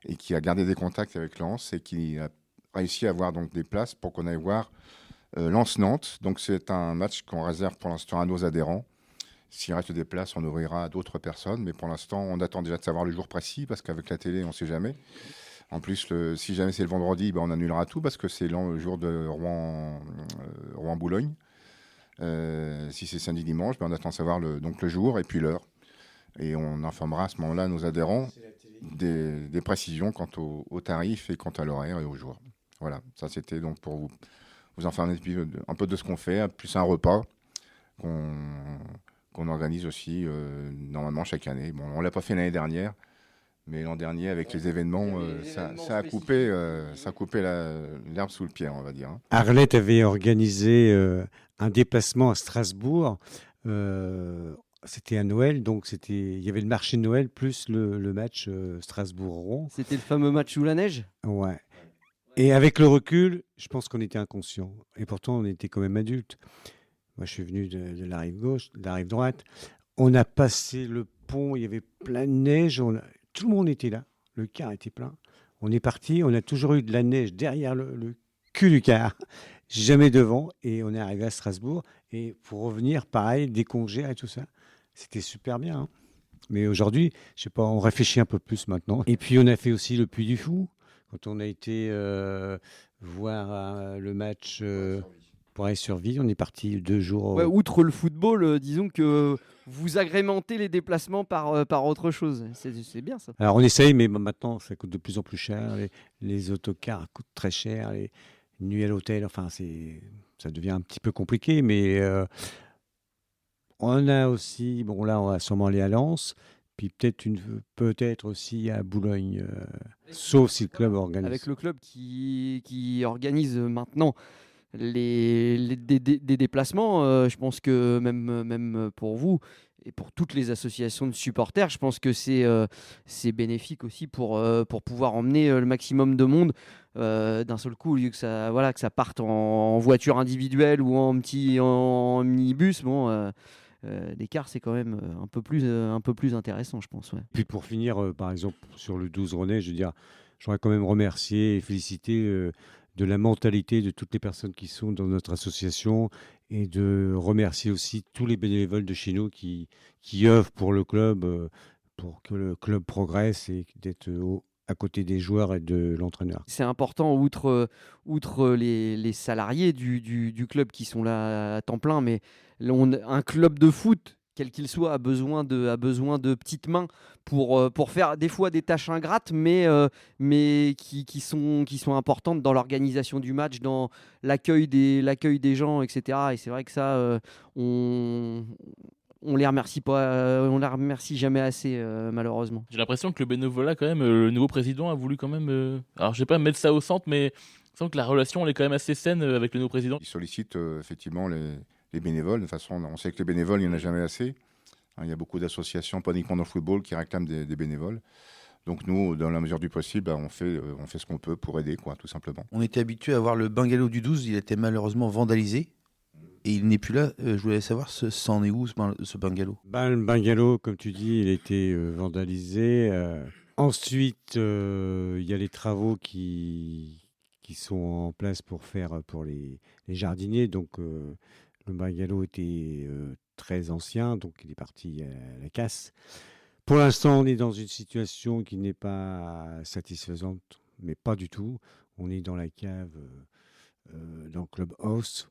et qui a gardé des contacts avec Lens et qui a réussi à avoir donc des places pour qu'on aille voir Lens-Nantes. Donc c'est un match qu'on réserve pour l'instant à nos adhérents. S'il reste des places, on ouvrira à d'autres personnes. Mais pour l'instant, on attend déjà de savoir le jour précis parce qu'avec la télé, on ne sait jamais. En plus, si jamais c'est le vendredi, on annulera tout parce que c'est le jour de Rouen-Boulogne. Si c'est samedi-dimanche, on attend de savoir le jour et puis l'heure. Et on informera à ce moment-là nos adhérents des précisions quant aux tarifs et quant à l'horaire et aux jours. Voilà, ça c'était donc pour vous informer un peu de ce qu'on fait, plus un repas qu'on organise aussi normalement chaque année. Bon, on ne l'a pas fait l'année dernière, mais l'an dernier, avec les événements, ça a coupé l'herbe sous le pied, on va dire.
Arlette avait organisé un déplacement à Strasbourg. C'était à Noël, donc il y avait le marché de Noël plus le match Strasbourg-Rouen.
C'était le fameux match sous la neige.
Ouais. Et avec le recul, je pense qu'on était inconscients. Et pourtant, on était quand même adultes. Moi, je suis venu de la rive gauche, de la rive droite. On a passé le pont, il y avait plein de neige. Tout le monde était là. Le car était plein. On est parti, on a toujours eu de la neige derrière le cul du car, jamais devant. Et on est arrivé à Strasbourg. Et pour revenir, pareil, des congés et tout ça. C'était super bien. Hein. Mais aujourd'hui, je sais pas, on réfléchit un peu plus maintenant. Et puis, on a fait aussi le Puy du Fou. Quand on a été voir le match pour aller sur Vie, on est parti 2 jours.
Ouais, outre le football, disons que vous agrémentez les déplacements par autre chose. C'est bien ça.
Alors on essaye, mais maintenant ça coûte de plus en plus cher. Les autocars coûtent très cher. Les nuits à l'hôtel, enfin ça devient un petit peu compliqué. Mais on a aussi, bon là on va sûrement aller à Lens. Puis peut-être aussi à Boulogne, sauf si le club organise.
Avec le club qui organise maintenant des déplacements, je pense que même pour vous et pour toutes les associations de supporters, je pense que c'est bénéfique aussi pour pouvoir emmener le maximum de monde d'un seul coup, au lieu que ça parte en voiture individuelle ou en minibus. Bon. L'écart, c'est quand même un peu plus intéressant, je pense. Ouais.
Puis pour finir, par exemple, sur le 12 Rennais, je veux dire, j'aurais quand même remercier et féliciter de la mentalité de toutes les personnes qui sont dans notre association et de remercier aussi tous les bénévoles de chez nous qui œuvrent pour le club, pour que le club progresse et d'être à côté des joueurs et de l'entraîneur.
C'est important, outre les salariés du club qui sont là à temps plein, mais un club de foot, quel qu'il soit, a besoin de petites mains pour faire des fois des tâches ingrates, mais qui sont importantes dans l'organisation du match, dans l'accueil des gens, etc. Et c'est vrai que ça, on les remercie pas, on les remercie jamais assez, malheureusement.
J'ai l'impression que le bénévolat, quand même, le nouveau président a voulu quand même, alors je vais pas mettre ça au centre, mais je sens que la relation elle est quand même assez saine avec le nouveau président.
Il sollicite effectivement les bénévoles. De toute façon, on sait que les bénévoles, il n'y en a jamais assez. Il y a beaucoup d'associations, pas uniquement dans le football, qui réclament des bénévoles. Donc nous, dans la mesure du possible, on fait ce qu'on peut pour aider, tout simplement.
On était habitué à voir le bungalow du 12, il était malheureusement vandalisé. Et il n'est plus là. Je voulais savoir, c'en est où ce bungalow ?
Le bungalow, comme tu dis, il a été vandalisé. Ensuite, il y a les travaux qui sont en place pour les jardiniers. Donc, le bungalow était très ancien, donc il est parti à la casse. Pour l'instant, on est dans une situation qui n'est pas satisfaisante, mais pas du tout. On est dans la cave, dans le clubhouse.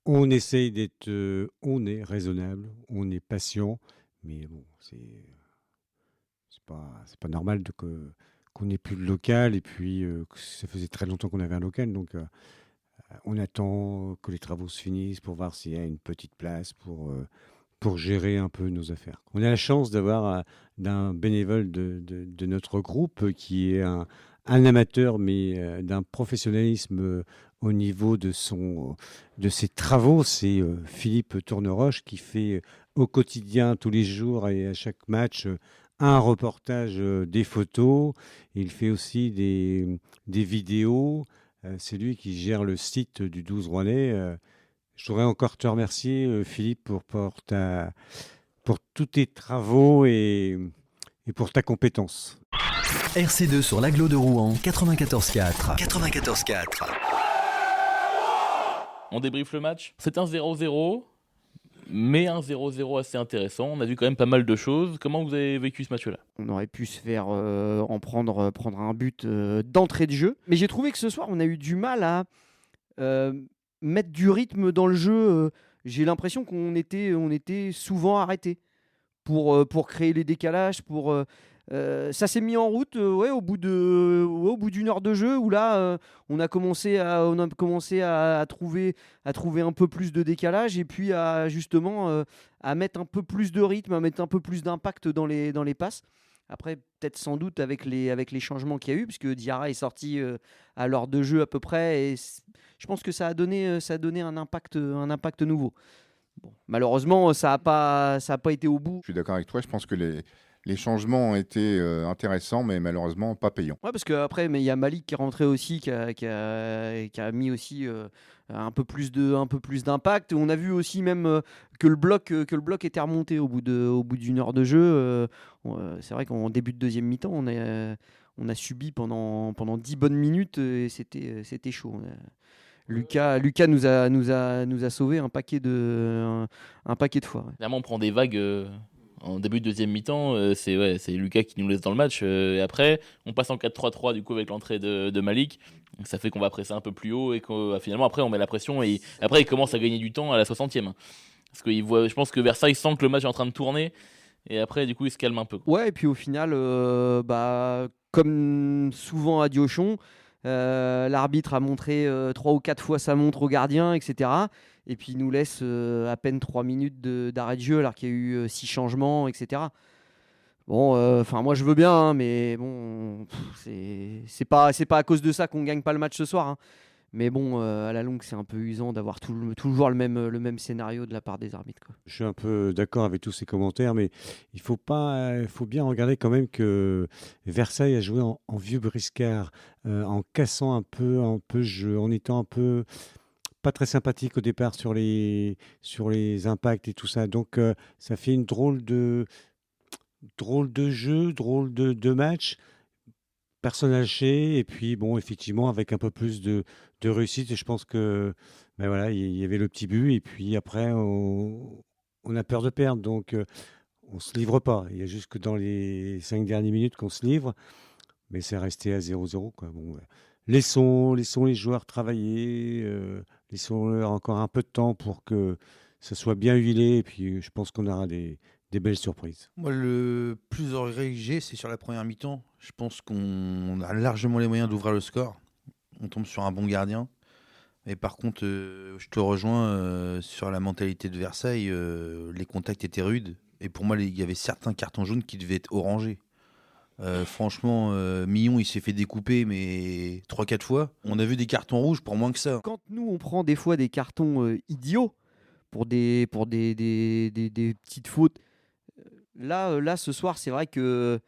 On essaye on est raisonnable, on est patient, mais bon, c'est pas normal qu'on n'ait plus de local, et puis ça faisait très longtemps qu'on avait un local, donc on attend que les travaux se finissent pour voir s'il y a une petite place pour gérer un peu nos affaires. On a la chance d'avoir d'un bénévole de notre groupe qui est un amateur, mais d'un professionnalisme au niveau de ses travaux. C'est Philippe Tourneroche qui fait au quotidien, tous les jours et à chaque match, un reportage, des photos. Il fait aussi des vidéos. C'est lui qui gère le site du 12 Rennais. Je voudrais encore te remercier, Philippe, pour tous tes travaux et pour ta compétence.
RC2 sur l'agglo de Rouen, 94.4. 94.4.
On débriefe le match. C'est un 0-0, mais un 0-0 assez intéressant. On a vu quand même pas mal de choses. Comment vous avez vécu ce match-là ?
On aurait pu se faire prendre un but d'entrée de jeu. Mais j'ai trouvé que ce soir, on a eu du mal à mettre du rythme dans le jeu. J'ai l'impression qu'on était souvent arrêté. pour créer les décalages, ça s'est mis en route au bout d'une heure de jeu où là on a commencé à trouver un peu plus de décalage et puis à justement à mettre un peu plus de rythme, à mettre un peu plus d'impact dans les passes. Après, peut-être sans doute avec les changements qu'il y a eu, puisque Diarra est sorti à l'heure de jeu à peu près, et je pense que ça a donné un impact nouveau. Bon, malheureusement, ça a pas été au bout.
Je suis d'accord avec toi, je pense que les changements ont été intéressants, mais malheureusement pas payants.
Ouais, parce qu'après, mais il y a Malik qui est rentré aussi, qui a mis aussi un peu plus d'impact. On a vu aussi même que le bloc était remonté au bout d'une heure de jeu. C'est vrai qu'en début de deuxième mi-temps, on a subi pendant 10 bonnes minutes et c'était chaud. Lucas nous a sauvé un paquet de fois. Ouais.
Clairement, on prend des vagues en début de deuxième mi-temps. C'est Lucas qui nous laisse dans le match. Et après, on passe en 4-3-3 du coup avec l'entrée de Malik. Donc, ça fait qu'on va presser un peu plus haut et que finalement après on met la pression et après il commence à gagner du temps à la 60e. Parce que je pense que Versailles sent que le match est en train de tourner et après du coup il se calme un peu.
Ouais, et puis au final, comme souvent à Diochon, l'arbitre a montré 3 ou 4 fois sa montre au gardien, etc. Et puis il nous laisse à peine 3 minutes d'arrêt de jeu alors qu'il y a eu 6 changements, etc. Bon, moi je veux bien, hein, mais bon, c'est pas à cause de ça qu'on gagne pas le match ce soir. Hein. Mais bon, à la longue, c'est un peu usant d'avoir toujours le même scénario de la part des arbitres. Quoi.
Je suis un peu d'accord avec tous ces commentaires, mais il faut bien regarder quand même que Versailles a joué en vieux briscard, en cassant un peu jeu, en étant un peu pas très sympathique au départ sur les impacts et tout ça. Donc ça fait une drôle de jeu, drôle de match. Personne lâché, et puis bon, effectivement, avec un peu plus de réussite, et je pense que voilà, il y avait le petit but, et puis après, on a peur de perdre, donc on se livre pas. Il y a juste que dans les 5 dernières minutes qu'on se livre, mais c'est resté à 0-0, quoi. Bon, laissons les joueurs travailler, laissons-leur encore un peu de temps pour que ça soit bien huilé, et puis je pense qu'on aura des belles surprises.
Moi, le plus de regret que j'ai, c'est sur la première mi-temps. Je pense qu'on a largement les moyens d'ouvrir le score. On tombe sur un bon gardien. Et par contre, je te rejoins sur la mentalité de Versailles. Les contacts étaient rudes. Et pour moi, il y avait certains cartons jaunes qui devaient être orangés. Franchement, Millon, il s'est fait découper, mais 3-4 fois. On a vu des cartons rouges pour moins que ça.
Quand nous, on prend des fois des cartons idiots pour des petites fautes, là, ce soir, c'est vrai que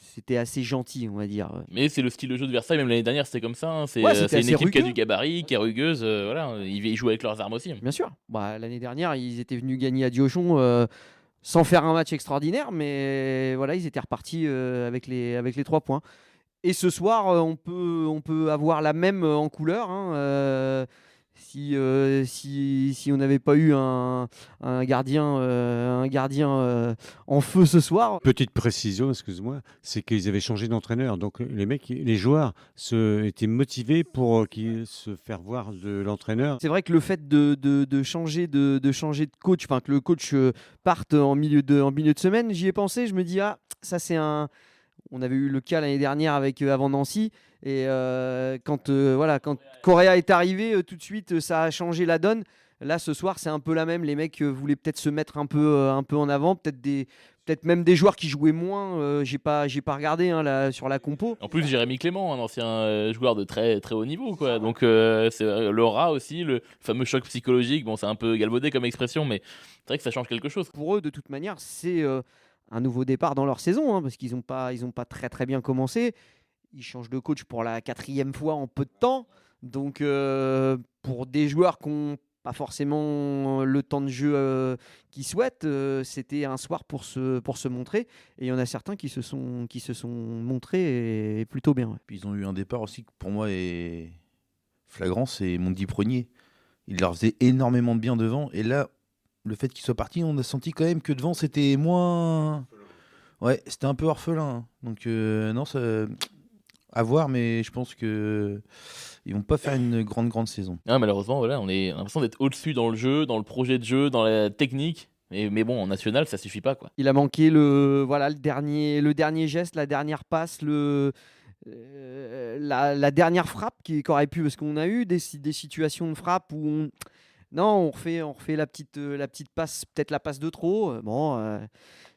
c'était assez gentil, on va dire.
Mais c'est le style de jeu de Versailles, même l'année dernière, c'était comme ça. Hein. C'est
c'était
une
assez
équipe qui a
rugueux.
du gabarit, qui est rugueuse. Voilà, ils jouent avec leurs armes aussi.
Bien sûr. L'année dernière, ils étaient venus gagner à Diochon sans faire un match extraordinaire, mais voilà, ils étaient repartis avec les 3 points. Et ce soir, on peut avoir la même en couleur. Hein, si on n'avait pas eu un gardien en feu ce soir.
Petite précision, excuse-moi, c'est qu'ils avaient changé d'entraîneur. Donc les joueurs étaient motivés pour se faire voir de l'entraîneur.
C'est vrai que le fait de changer de coach, enfin que le coach parte en milieu de semaine, j'y ai pensé. Je me dis ça c'est un. On avait eu le cas l'année dernière avec avant Nancy. Et quand Correa est arrivé, tout de suite, ça a changé la donne. Là, ce soir, c'est un peu la même. Les mecs voulaient peut-être se mettre un peu en avant. Peut-être même des joueurs qui jouaient moins. J'ai pas regardé sur la compo.
En plus, Jérémy Clément, un ancien joueur de très, très haut niveau. Quoi. Donc, c'est l'aura aussi, le fameux choc psychologique. Bon, c'est un peu galvaudé comme expression, mais c'est vrai que ça change quelque chose.
Pour eux, de toute manière, c'est un nouveau départ dans leur saison, hein, parce qu'ils n'ont pas très très bien commencé. Ils changent de coach pour la 4e fois en peu de temps. Donc pour des joueurs qui n'ont pas forcément le temps de jeu qu'ils souhaitent, c'était un soir pour se montrer. Et il y en a certains qui se sont montrés et plutôt bien. Ouais.
Puis ils ont eu un départ aussi qui pour moi est flagrant, c'est Mondi Prunier. Il leur faisait énormément de bien devant. Et là, le fait qu'il soit parti, on a senti quand même que devant c'était moins... Ouais, c'était un peu orphelin. Hein. Donc non, ça... à voir, mais je pense que ils vont pas faire une grande saison.
Ah, malheureusement, voilà, on a l'impression d'être au-dessus dans le jeu, dans le projet de jeu, dans la technique. Mais bon, en national, ça suffit pas, quoi.
Il a manqué le dernier geste, la dernière passe, la dernière frappe qui aurait pu, parce qu'on a eu des situations de frappe où on refait la petite passe, peut-être la passe de trop.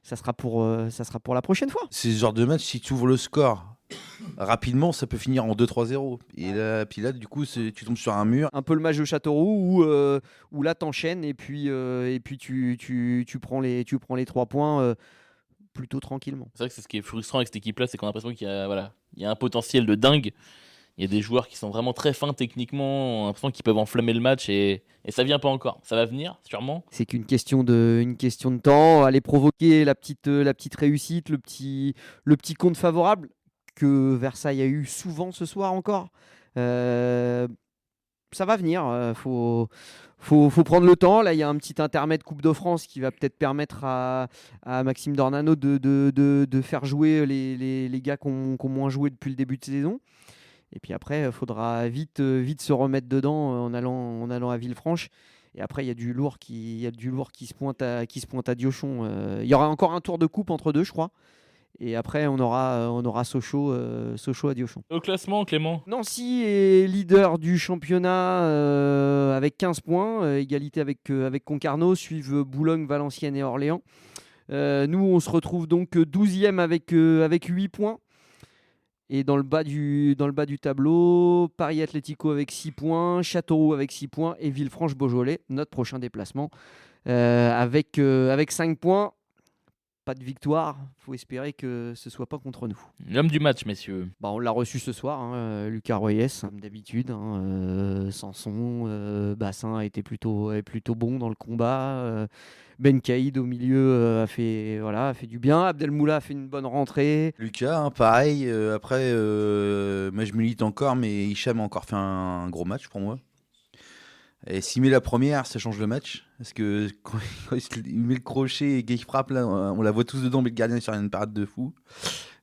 Ça sera pour la prochaine fois.
C'est ce genre de match, si tu ouvres le score rapidement, ça peut finir en 2-3-0. Et là, du coup, tu tombes sur un mur.
Un peu le match de Châteauroux où là t'enchaînes et puis tu prends les 3 points plutôt tranquillement.
C'est vrai que c'est ce qui est frustrant avec cette équipe-là, c'est qu'on a l'impression qu'il y a un potentiel de dingue. Il y a des joueurs qui sont vraiment très fins techniquement, on a l'impression qu'ils peuvent enflammer le match et ça vient pas encore. Ça va venir, sûrement.
C'est qu'une question de temps, aller provoquer la petite réussite, le petit compte favorable que Versailles a eu souvent ce soir encore. Ça va venir, faut prendre le temps. Là, il y a un petit intermède Coupe de France qui va peut-être permettre à Maxime Dornano de faire jouer les gars qui ont moins joué depuis le début de saison. Et puis après, il faudra vite se remettre dedans en allant à Villefranche. Et après, il y a du lourd qui se pointe à Diochon. Il y aura encore un tour de coupe entre deux, je crois. Et après, on aura Sochaux à Diochon.
Au classement, Clément.
Nancy est leader du championnat avec 15 points, égalité avec Concarneau. Suivent Boulogne, Valenciennes et Orléans. Nous, on se retrouve donc 12e avec 8 points. Et dans le bas du tableau, Paris Atlético avec 6 points, Châteauroux avec 6 points et Villefranche-Beaujolais, notre prochain déplacement, avec 5 points. Pas de victoire, il faut espérer que ce ne soit pas contre nous.
L'homme du match, messieurs.
On l'a reçu ce soir, Lucas Royes, comme d'habitude. Sanson, Bassin a été plutôt bon dans le combat. Ben Caïd au milieu a fait du bien. Abdelmoula a fait une bonne rentrée.
Lucas, pareil. Après, moi je milite encore, mais Hicham a encore fait un gros match pour moi. Et s'il met la première, ça change le match. Parce que quand il met le crochet et qu'il frappe, là, on la voit tous dedans, mais le gardien il sort une parade de fou.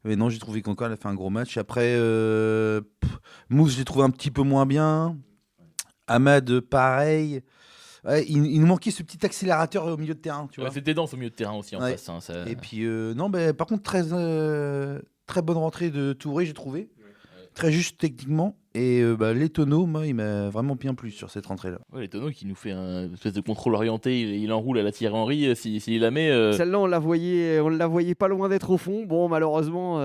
Mais non, j'ai trouvé qu'encore, elle a fait un gros match. Après, Mousse, j'ai trouvé un petit peu moins bien. Ahmad, pareil. Ouais, il nous manquait ce petit accélérateur au milieu de terrain. Tu vois.
C'était dense au milieu de terrain aussi en face. Ça...
Et puis, par contre, très bonne rentrée de Touré, j'ai trouvé. Très juste techniquement. Et les tonneaux, moi, il m'a vraiment bien plu sur cette rentrée-là.
Ouais, les tonneaux qui nous fait un espèce de contrôle orienté, il enroule à la Thierry Henry s'il la met.
Celle-là, on la voyait pas loin d'être au fond. Bon, malheureusement,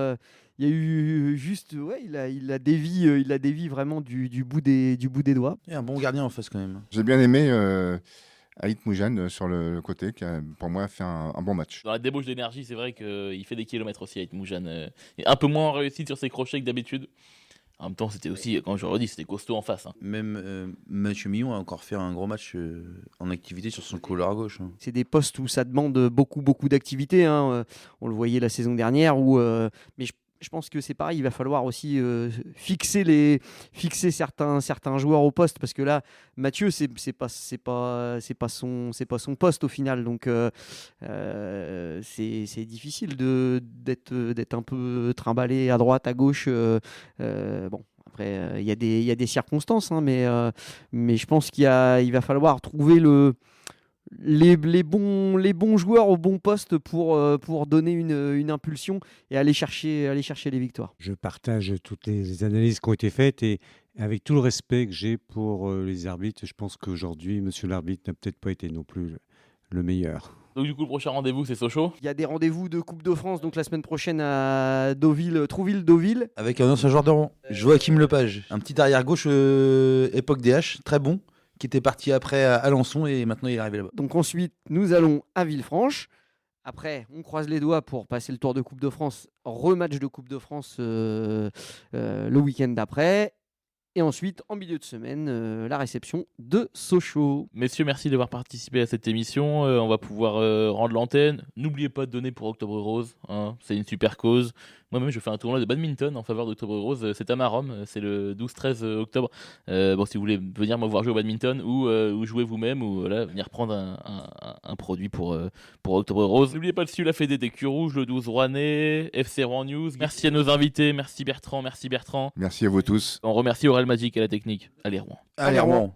il y a eu juste, il la dévie vraiment du bout des doigts.
Et un bon gardien en face quand même.
J'ai bien aimé Aït Moujane sur le côté, qui a, pour moi, fait un bon match.
Dans la débauche d'énergie, c'est vrai qu'il fait des kilomètres aussi, Aït Moujane. Et un peu moins réussi sur ses crochets que d'habitude. En même temps, c'était aussi, quand je redis, c'était costaud en face.
Même Mathieu Millon a encore fait un gros match en activité sur son couloir gauche.
C'est des postes où ça demande beaucoup d'activité. On le voyait la saison dernière. Mais je pense que c'est pareil, il va falloir aussi fixer certains joueurs au poste, parce que là, Mathieu, c'est pas son poste au final. Donc c'est difficile d'être un peu trimballé à droite, à gauche. Après, il y a des circonstances, mais je pense qu'il va falloir trouver les bons joueurs au bon poste pour donner une impulsion et aller chercher les victoires.
Je partage toutes les analyses qui ont été faites et avec tout le respect que j'ai pour les arbitres, je pense qu'aujourd'hui, monsieur l'arbitre n'a peut-être pas été non plus le meilleur.
Donc du coup, le prochain rendez-vous, c'est Sochaux.
Il y a des rendez-vous de Coupe de France, donc la semaine prochaine à Trouville-Deauville.
Avec un ancien joueur de Rouen, Joachim Lepage, un petit arrière-gauche époque DH, très bon, qui était parti après à Alençon et maintenant il est arrivé là-bas.
Donc ensuite, nous allons à Villefranche. Après, on croise les doigts pour passer le tour de Coupe de France, rematch de Coupe de France le week-end d'après. Et ensuite, en milieu de semaine, la réception de Sochaux.
Messieurs, merci d'avoir participé à cette émission. On va pouvoir rendre l'antenne. N'oubliez pas de donner pour Octobre Rose. C'est une super cause. Moi-même, je fais un tournoi de badminton en faveur d'Octobre Rose. C'est à Marom. C'est le 12-13 octobre. Si vous voulez venir me voir jouer au badminton ou jouer vous-même ou venir prendre un produit pour Octobre Rose. N'oubliez pas de suivre la Fédé des Culs Rouges, le 12 Rouennais, FC Rouen News. Merci à nos invités. Merci Bertrand.
Merci à vous tous.
On remercie Aurel Magic à la technique. Allez Rouen.
Allez Rouen.